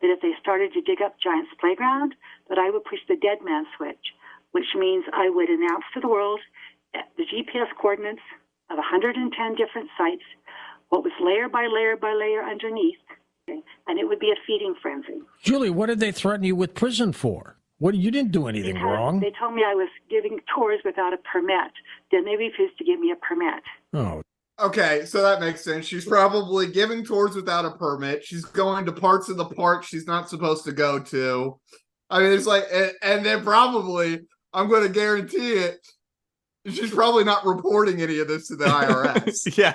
that if they started to dig up Giant's Playground, that I would push the dead man switch, which means I would announce to the world the GPS coordinates of 110 different sites, what was layer by layer by layer underneath, and it would be a feeding frenzy. Julie, what did they threaten you with prison for? You didn't do anything wrong. They told me I was giving tours without a permit. Then they refused to give me a permit. Oh. Okay, so that makes sense. She's probably giving tours without a permit. She's going to parts of the park she's not supposed to go to. I mean, it's like, and then probably, I'm going to guarantee it, she's probably not reporting any of this to the IRS. Yeah.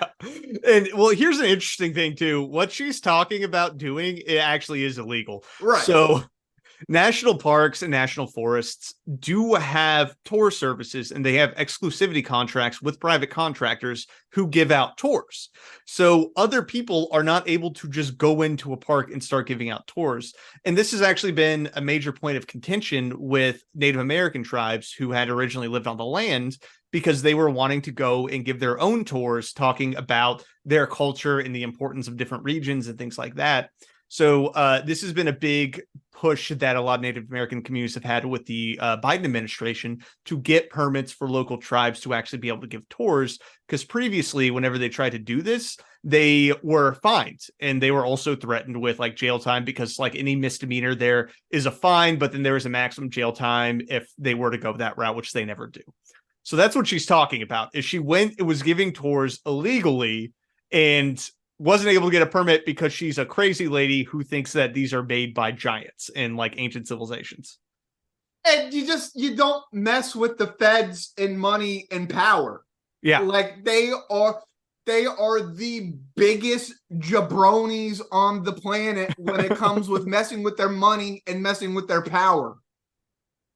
And well, here's an interesting thing too. What she's talking about doing, it actually is illegal. Right. So national parks and national forests do have tour services, and they have exclusivity contracts with private contractors who give out tours. So other people are not able to just go into a park and start giving out tours. And this has actually been a major point of contention with Native American tribes who had originally lived on the land, because they were wanting to go and give their own tours talking about their culture and the importance of different regions and things like that. So this has been a big push that a lot of Native American communities have had with the Biden administration to get permits for local tribes to actually be able to give tours. Because previously, whenever they tried to do this, they were fined, and they were also threatened with like jail time, because like any misdemeanor, there is a fine, but then there is a maximum jail time if they were to go that route, which they never do. So that's what she's talking about, is she was giving tours illegally and wasn't able to get a permit because she's a crazy lady who thinks that these are made by giants in like ancient civilizations. And you don't mess with the feds and money and power. Yeah. Like they they are the biggest jabronis on the planet when it comes with messing with their money and messing with their power.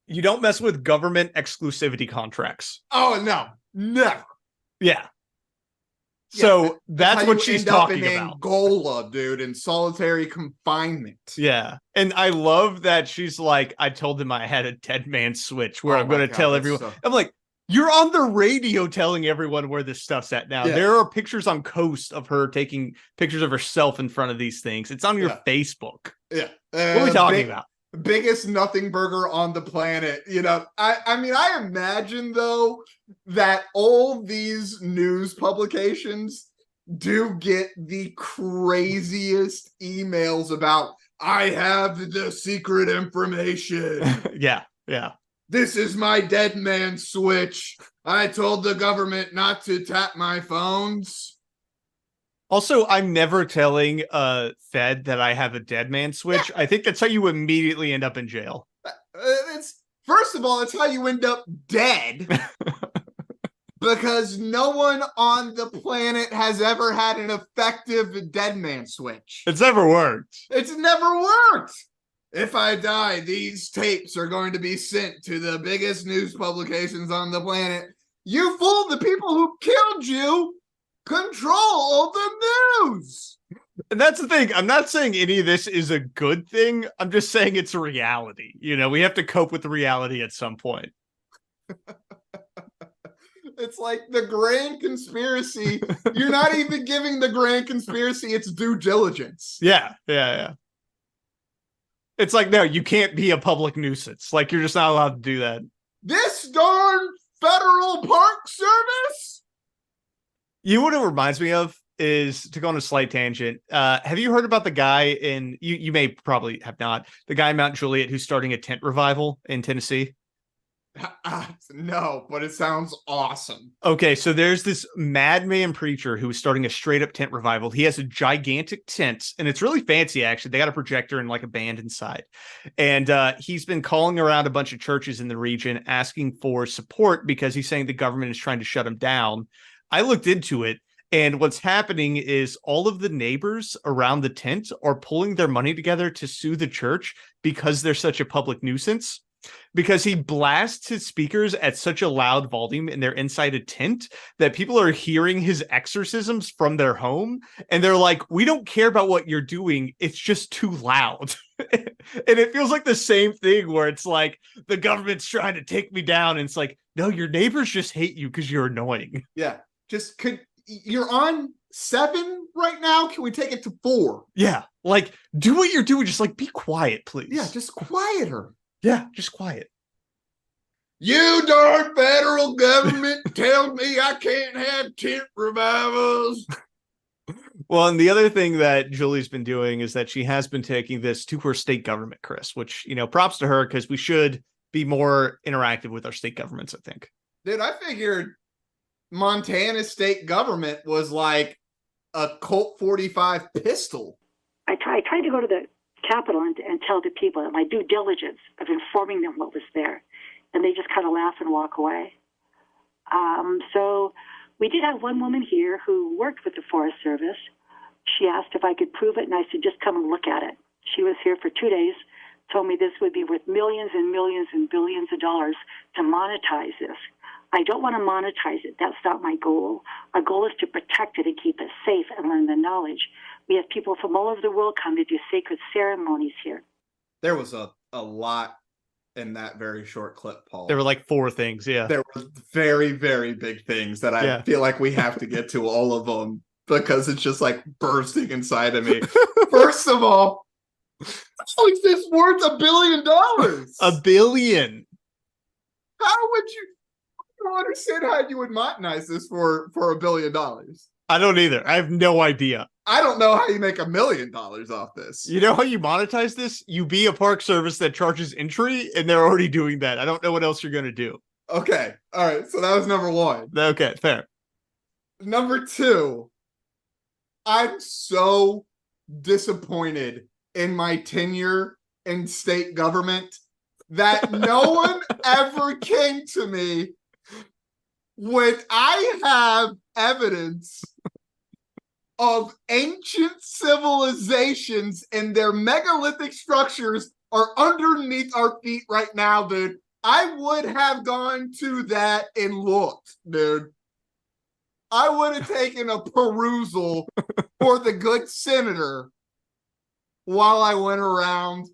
You don't mess with government exclusivity contracts. Oh, no. Never. Yeah. So that's how what you she's end up talking in about. Angola, dude, in solitary confinement. Yeah. And I love that she's like, I told him I had a dead man switch where Oh I'm going my to God, tell that's everyone. so- I'm like, you're on the radio telling everyone where this stuff's at now. Yeah. There are pictures on Coast of her taking pictures of herself in front of these things. It's on your Facebook. Yeah. What are we talking about? Biggest nothing burger on the planet. You know, I mean, I imagine, though, that all these news publications do get the craziest emails about, I have the secret information. Yeah. Yeah. This is my dead man switch. I told the government not to tap my phones. Also, I'm never telling Fed that I have a dead man switch. I think that's how you immediately end up in jail. It's first of all, it's how you end up dead. Because no one on the planet has ever had an effective dead man switch. It's never worked. It's never worked. If I die, these tapes are going to be sent to the biggest news publications on the planet. You fooled the people who killed you. Control the news. And that's the thing. I'm not saying any of this is a good thing. I'm just saying it's a reality. You know, we have to cope with the reality at some point. It's like the grand conspiracy. You're not even giving the grand conspiracy its due diligence. Yeah. It's like, no, you can't be a public nuisance. Like, you're just not allowed to do that. This darn Federal Park Service? You know what it reminds me of is, to go on a slight tangent. Have you heard about the guy in, you may probably have not, the guy in Mount Juliet who's starting a tent revival in Tennessee? No, but it sounds awesome. Okay, so there's this madman preacher who is starting a straight up tent revival. He has a gigantic tent, and it's really fancy, actually. They got a projector and like a band inside. And he's been calling around a bunch of churches in the region asking for support because he's saying the government is trying to shut him down. I looked into it, and what's happening is all of the neighbors around the tent are pulling their money together to sue the church because they're such a public nuisance. Because he blasts his speakers at such a loud volume and they're inside a tent that people are hearing his exorcisms from their home. And they're like, we don't care about what you're doing. It's just too loud. And it feels like the same thing where it's like, the government's trying to take me down. And it's like, no, your neighbors just hate you because you're annoying. Yeah. You're on 7 right now. Can we take it to 4? Yeah. Like, do what you're doing. Just like, be quiet, please. Yeah. Just quiet her. Yeah. Just quiet. You darn federal government tells me I can't have tent revivals. Well, and the other thing that Julie's been doing is that she has been taking this to her state government, Chris, which, you know, props to her because we should be more interactive with our state governments, I think. Dude, I figured Montana state government was like a Colt 45 pistol. I tried to go to the Capitol and tell the people my due diligence of informing them what was there. And they just kind of laugh and walk away. So we did have one woman here who worked with the Forest Service. She asked if I could prove it, and I said, just come and look at it. She was here for 2 days, told me this would be worth millions and millions and billions of dollars to monetize this. I don't want to monetize it. That's not my goal. Our goal is to protect it and keep it safe and learn the knowledge. We have people from all over the world come to do sacred ceremonies here. There was a lot in that very short clip, Paul. There were like 4 things, yeah. There were very, very big things that I feel like we have to get to all of them because it's just like bursting inside of me. First of all, how is this worth $1 billion? $1 billion. How would you? I don't understand how you would monetize this for $1 billion. I don't either. I have no idea. I don't know how you make $1 million off this. You know how you monetize this? You be a park service that charges entry, and they're already doing that. I don't know what else you're going to do. Okay. All right. So that was number 1. Okay, fair. Number 2, I'm so disappointed in my tenure in state government that no one ever came to me when I have evidence of ancient civilizations and their megalithic structures are underneath our feet right now, dude. I would have gone to that and looked, dude. I would have taken a perusal for the good senator while I went around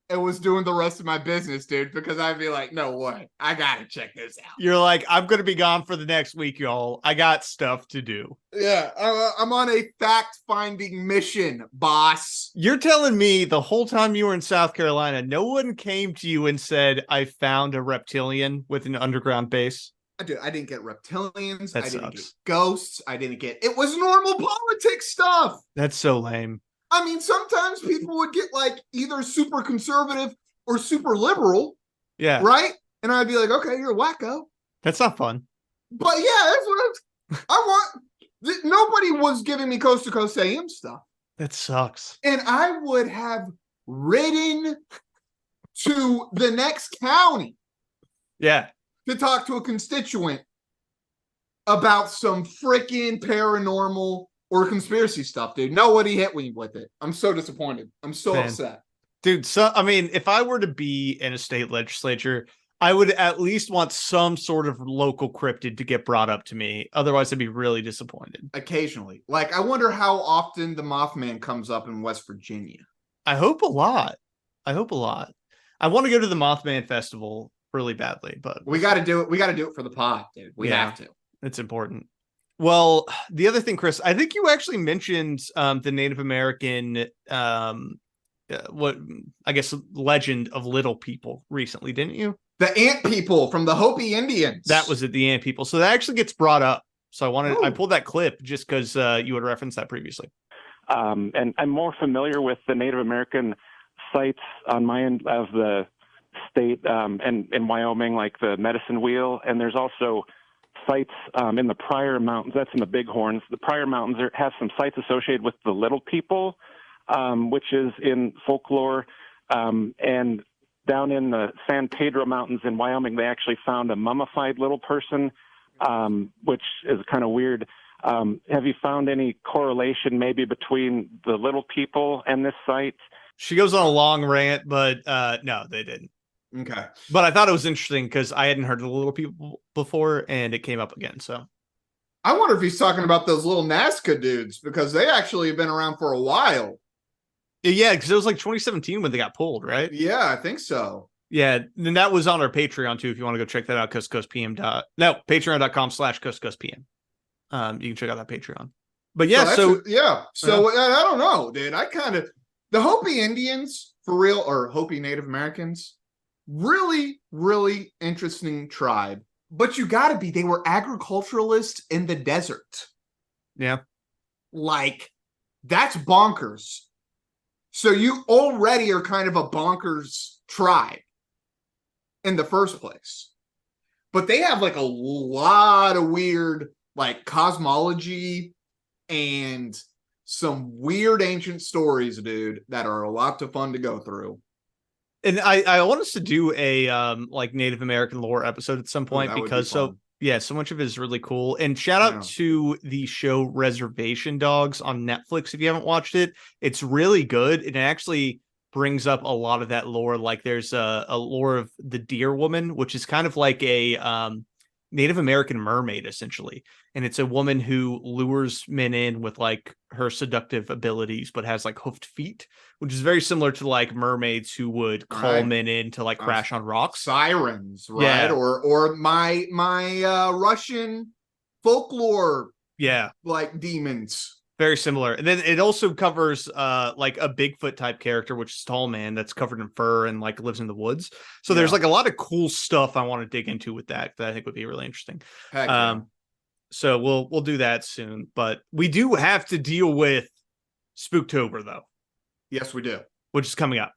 and was doing the rest of my business, dude, because I'd be like, no way, I gotta check this out. You're like, I'm going to be gone for the next week, y'all. I got stuff to do. Yeah, I'm on a fact-finding mission, boss. You're telling me the whole time you were in South Carolina, no one came to you and said, I found a reptilian with an underground base? I didn't get reptilians. That I didn't sucks. get ghosts. It was normal politics stuff. That's so lame. I mean, sometimes people would get like either super conservative or super liberal, Yeah. right? And I'd be like, okay, you're a wacko. That's not fun. But yeah, that's what I want. Nobody was giving me coast to coast AM stuff. That sucks. And I would have ridden to the next county Yeah. to talk to a constituent about some freaking paranormal or conspiracy stuff, dude. Nobody hit me with it. I'm so disappointed. I'm so upset. Dude, so I mean, if I were to be in a state legislature, I would at least want some sort of local cryptid to get brought up to me. Otherwise, I'd be really disappointed. Occasionally. Like, I wonder how often the Mothman comes up in West Virginia. I hope a lot. I want to go to the Mothman Festival really badly, but We got to do it. We got to do it for the pod, dude. We have to. it's important. Well, the other thing, Chris, I think you actually mentioned the Native American, legend of little people recently, didn't you? The Ant People from the Hopi Indians. That was it, the Ant People. So that actually gets brought up. So I pulled that clip just because you had referenced that previously. And I'm more familiar with the Native American sites on my end of the state and in Wyoming, like the Medicine Wheel. And there's also sites in the Pryor Mountains. That's in the Bighorns. The Pryor Mountains have some sites associated with the Little People, which is in folklore. And down in the San Pedro Mountains in Wyoming, they actually found a mummified little person, which is kind of weird. Have you found any correlation maybe between the Little People and this site? She goes on a long rant, but no, they didn't. Okay. But I thought it was interesting because I hadn't heard of the Little People before, and it came up again. So I wonder if he's talking about those little Nazca dudes, because they actually have been around for a while. yeah, because it was like 2017 when they got pulled, right? Yeah, I think so. Yeah, and that was on our Patreon too. If you want to go check that out, patreon.com/coastcoastpm. You can check out that Patreon. But yeah, So I don't know, dude. The Hopi Indians, for real, or Hopi Native Americans, really, really interesting tribe. But they were agriculturalists in the desert. Yeah. Like, that's bonkers. So you already are kind of a bonkers tribe in the first place. But they have like a lot of weird like cosmology and some weird ancient stories, dude, that are a lot of fun to go through. And I want us to do a like Native American lore episode at some point because so much of it is really cool. And shout out to the show Reservation Dogs on Netflix. If you haven't watched it, it's really good. And it actually brings up a lot of that lore. Like there's a lore of the Deer Woman, which is kind of like a Native American mermaid, essentially. And it's a woman who lures men in with like her seductive abilities, but has like hoofed feet, which is very similar to like mermaids who would call men in to like crash on rocks. Sirens, right? Yeah. Or my Russian folklore, like demons. Very similar. And then it also covers like a Bigfoot type character, which is Tall Man, that's covered in fur and like lives in the woods. So there's like a lot of cool stuff I want to dig into with that I think would be really interesting. Heck yeah. So we'll do that soon. But we do have to deal with Spooktober though. Yes, we do. Which is coming up.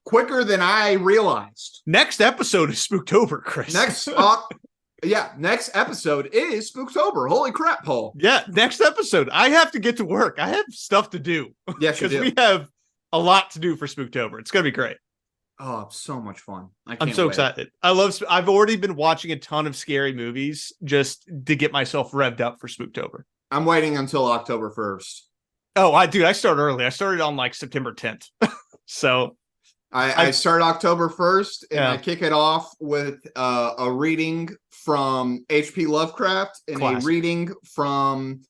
Quicker than I realized. Next episode is Spooktober, Chris. Next episode is Spooktober. Holy crap, Paul. Yeah, next episode. I have to get to work. I have stuff to do. Yes, you do. Because we have a lot to do for Spooktober. It's going to be great. Oh, so much fun. I'm so excited. I've already been watching a ton of scary movies just to get myself revved up for Spooktober. I'm waiting until October 1st. Oh, I started early. I started on like September 10th. So I start October 1st, and Yeah. I kick it off with a reading from H.P. Lovecraft and Classic. a reading from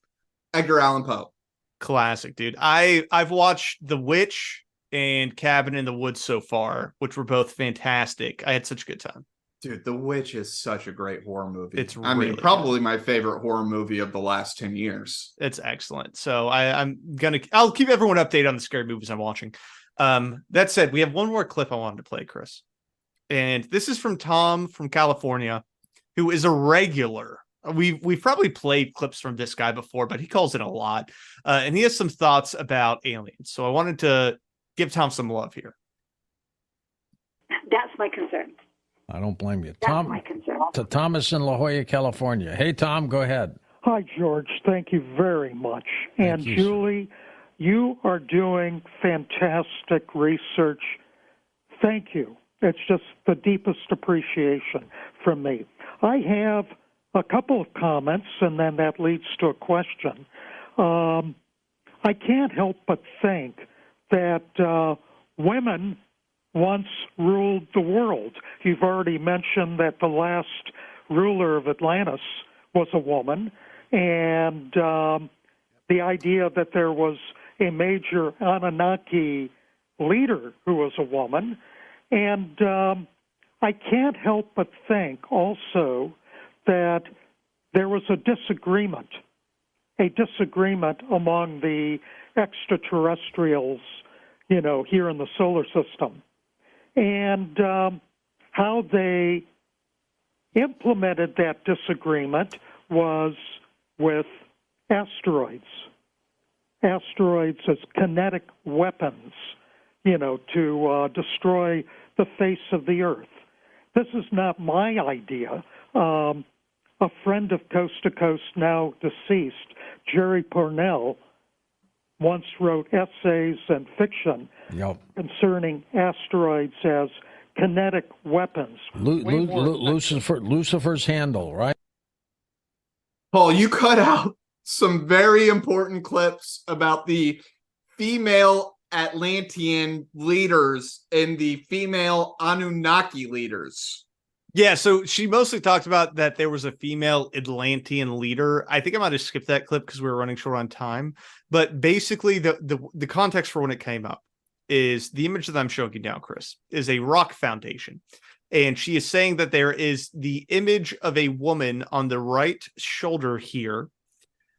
Edgar Allan Poe. Classic, dude. I've watched The Witch and Cabin in the Woods so far, which were both fantastic. I had such a good time. Dude, The Witch is such a great horror movie. It's I mean, really probably my favorite horror movie of the last 10 years. It's excellent. So I'll keep everyone updated on the scary movies I'm watching. That said, we have one more clip I wanted to play, Chris. And this is from Tom from California, who is a regular. We've probably played clips from this guy before, but he calls it a lot. And he has some thoughts about aliens. So I wanted to give Tom some love here. That's my concern. I don't blame you. That's my concern. To Thomas in La Jolla, California. Hey, Tom, go ahead. Hi, George. Thank you very much. Thank And you, Julie, you are doing fantastic research. Thank you. It's just the deepest appreciation from me. I have a couple of comments, and then that leads to a question. I can't help but think that women once ruled the world. You've already mentioned that the last ruler of Atlantis was a woman, and the idea that there was a major Anunnaki leader who was a woman. And I can't help but think also that there was a disagreement among the extraterrestrials, here in the solar system. And how they implemented that disagreement was with asteroids. Asteroids as kinetic weapons, to destroy the face of the Earth. This is not my idea. A friend of Coast to Coast, now deceased, Jerry Pournelle, once wrote essays and fiction concerning asteroids as kinetic weapons. Lucifer's handle, right? Paul, you cut out some very important clips about the female Atlantean leaders and the female Anunnaki leaders. Yeah, so she mostly talked about that there was a female Atlantean leader. I think I might have skipped that clip because we were running short on time. But basically, the context for when it came up is the image that I'm showing you now, Chris, is a rock foundation. And she is saying that there is the image of a woman on the right shoulder here.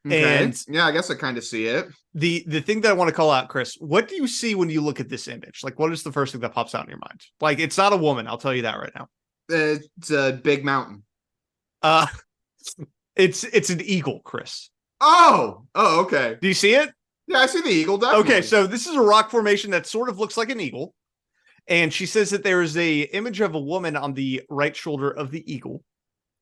Okay. And yeah, I guess I kind of see it. The thing that I want to call out, Chris, what do you see when you look at this image? Like, what is the first thing that pops out in your mind? Like, it's not a woman. I'll tell you that right now. It's a big mountain. It's an eagle, Chris. Oh, okay. Do you see it? Yeah, I see the eagle, definitely. Okay, so this is a rock formation that sort of looks like an eagle. And she says that there is a image of a woman on the right shoulder of the eagle,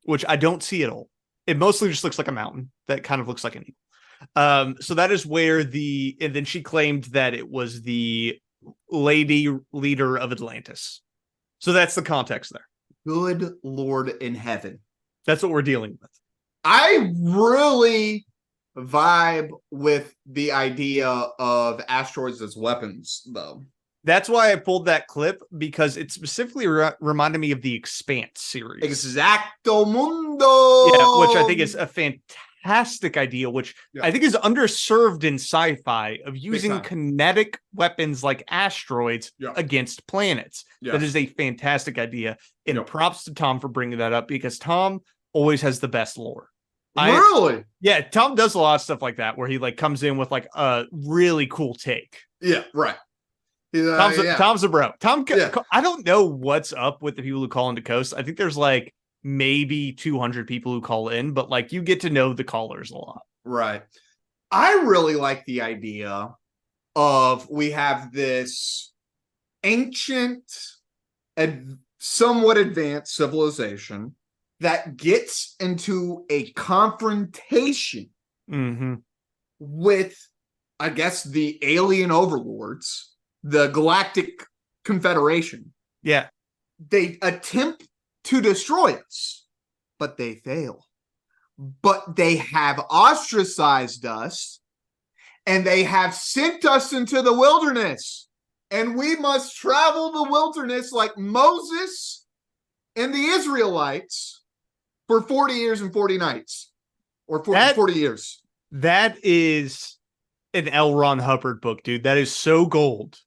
which I don't see at all. It mostly just looks like a mountain that kind of looks like an eagle. So that is where and then she claimed that it was the lady leader of Atlantis. So that's the context there. Good Lord in heaven. That's what we're dealing with. I really vibe with the idea of asteroids as weapons, though. That's why I pulled that clip, because it specifically reminded me of the Expanse series. Exacto mundo! Yeah, which I think is a fantastic idea, which I think is underserved in sci-fi, of using kinetic weapons like asteroids against planets. That is a fantastic idea. And props to Tom for bringing that up, because Tom always has the best lore. Really? Yeah, Tom does a lot of stuff like that, where he comes in with a really cool take. Yeah, right. Tom's a bro. I don't know what's up with the people who call into Coast. I think there's maybe 200 people who call in, but you get to know the callers a lot. Right. I really like the idea of we have this ancient and somewhat advanced civilization that gets into a confrontation with, I guess, the alien overlords, the Galactic Confederation. Yeah. They attempt to destroy us, but they fail. but they have ostracized us, and they have sent us into the wilderness, and we must travel the wilderness like Moses and the Israelites for 40 years and 40 nights, or 40 years. That is an L. Ron Hubbard book, dude. That is so gold.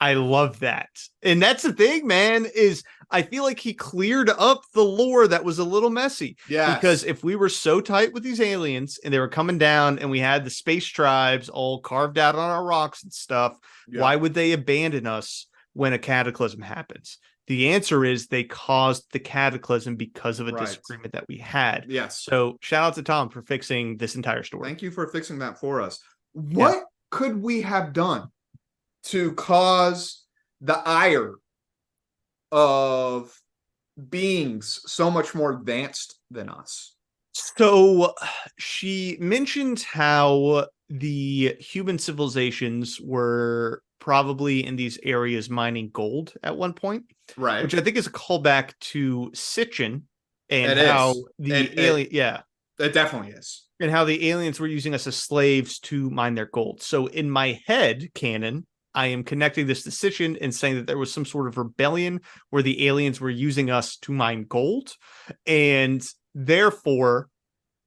I love that. And that's the thing, man, is I feel like he cleared up the lore that was a little messy. Yes. Because if we were so tight with these aliens and they were coming down and we had the space tribes all carved out on our rocks and stuff, why would they abandon us when a cataclysm happens? The answer is they caused the cataclysm because of a disagreement that we had. Yes. So shout out to Tom for fixing this entire story. Thank you for fixing that for us. What could we have done to cause the ire of beings so much more advanced than us? So she mentioned how the human civilizations were probably in these areas mining gold at one point, right? Which I think is a callback to Sitchin and how the alien, it definitely is, and how the aliens were using us as slaves to mine their gold. So in my head canon, I am connecting this to Sitchin and saying that there was some sort of rebellion where the aliens were using us to mine gold, and therefore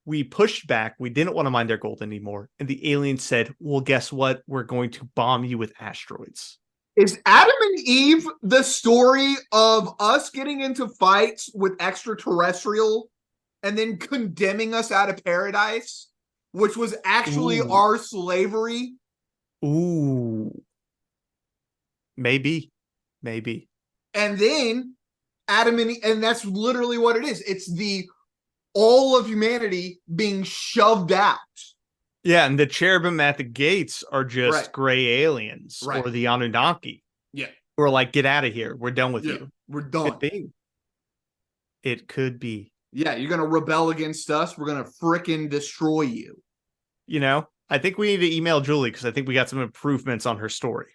we pushed back. We didn't want to mine their gold anymore. And the aliens said, well, guess what? We're going to bomb you with asteroids. Is Adam and Eve the story of us getting into fights with extraterrestrial and then condemning us out of paradise, which was actually our slavery? Ooh. Maybe. And then Adam and Eve, and that's literally what it is. It's the all of humanity being shoved out. Yeah, and the cherubim at the gates are just gray aliens or the Anunnaki. Yeah. We're like, get out of here. We're done with you. We're done. It could be. Yeah, you're going to rebel against us. We're going to frickin' destroy you. You know, I think we need to email Julie because I think we got some improvements on her story.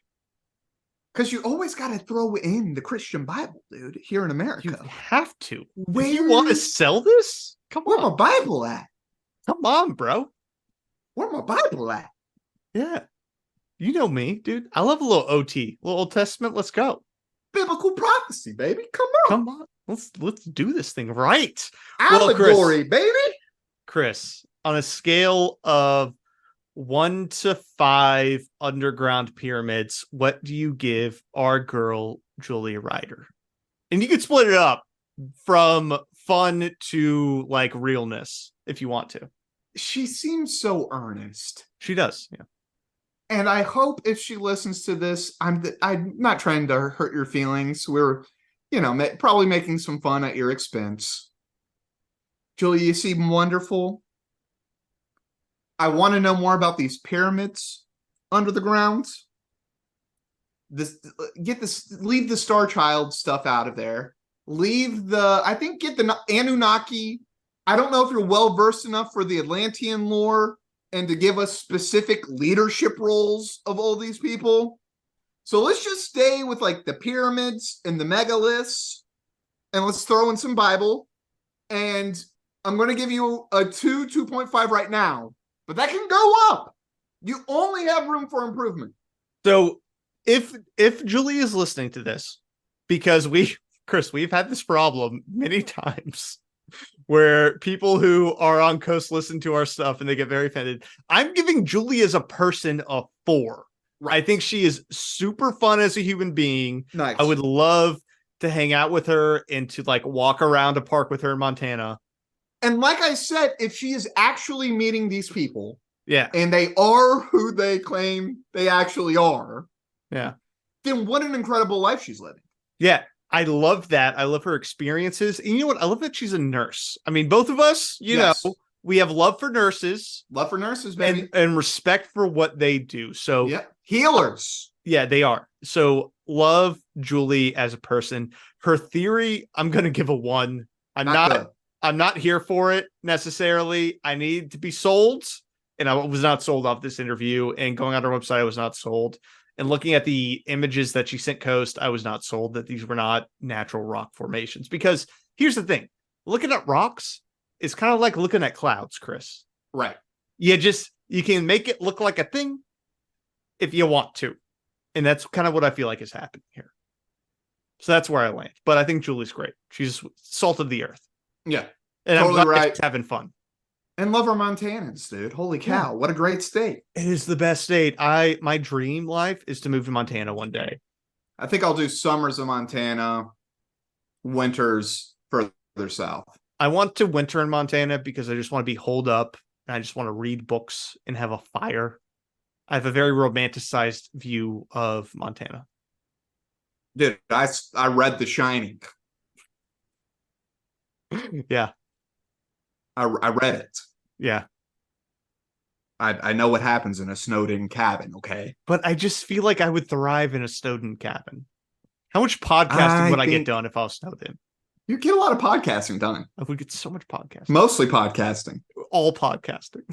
Because you always got to throw in the Christian Bible, dude, here in America. You have to. Where you want to sell this? Come Where on. my Bible at? Come on, bro. Where my Bible at? Yeah. You know me, dude. I love a little OT, a little Old Testament. Let's go. Biblical prophecy, baby. Come on. Come on. Let's do this thing right. Allegory, baby. Chris, on a scale of 1 to 5 underground pyramids, what do you give our girl, Julia Ryder? And you could split it up from fun to like realness if you want to. She seems so earnest. She does, yeah. And I hope if she listens to this, I'm not trying to hurt your feelings. We're, probably making some fun at your expense. Julia, you seem wonderful. I want to know more about these pyramids under the ground. Leave the Star Child stuff out of there. Get the Anunnaki. I don't know if you're well versed enough for the Atlantean lore and to give us specific leadership roles of all these people. So let's just stay with like the pyramids and the megaliths, and let's throw in some Bible. And I'm going to give you a 2.5 right now, but that can go up. You only have room for improvement. So if Julie is listening to this, because we've had this problem many times where people who are on Coast listen to our stuff and they get very offended. I'm giving Julie as a person a 4. Right. I think she is super fun as a human being. Nice. I would love to hang out with her and to like walk around a park with her in Montana. And like I said, if she is actually meeting these people, and they are who they claim they actually are, then what an incredible life she's living. Yeah. I love that. I love her experiences. And you know what? I love that she's a nurse. I mean, both of us, you know, we have love for nurses. Love for nurses, baby. And respect for what they do. So healers. Yeah, they are. So love Julie as a person. Her theory, I'm going to give a 1. I'm not here for it necessarily. I need to be sold. And I was not sold off this interview. And going on her website, I was not sold. And looking at the images that she sent Coast, I was not sold that these were not natural rock formations. Because here's the thing. Looking at rocks, is kind of like looking at clouds, Chris. Right. You can make it look like a thing if you want to. And that's kind of what I feel like is happening here. So that's where I land. But I think Julie's great. She's salt of the earth. Yeah. And totally I'm glad right. she's having fun. And love our Montanans, dude. Holy cow. What a great state. It is the best state. My dream life is to move to Montana one day. I think I'll do summers in Montana, winters further south. I want to winter in Montana because I just want to be holed up and I just want to read books and have a fire. I have a very romanticized view of Montana. Dude, I read The Shining. Yeah. I read it. Yeah. I know what happens in a snowed-in cabin, okay? But I just feel like I would thrive in a snowed-in cabin. How much podcasting would I get done if I was snowed in? You get a lot of podcasting done. I would get so much podcasting. Mostly podcasting. All podcasting.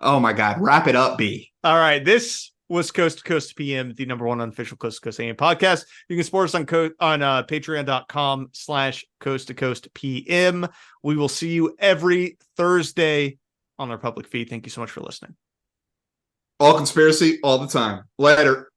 Oh my God. Wrap it up, B. All right. This was Coast to Coast PM, the number one unofficial Coast to Coast AM podcast. You can support us on patreon.com/Coast to Coast PM. We will see you every Thursday on our public feed. Thank you so much for listening. All conspiracy all the time. Later.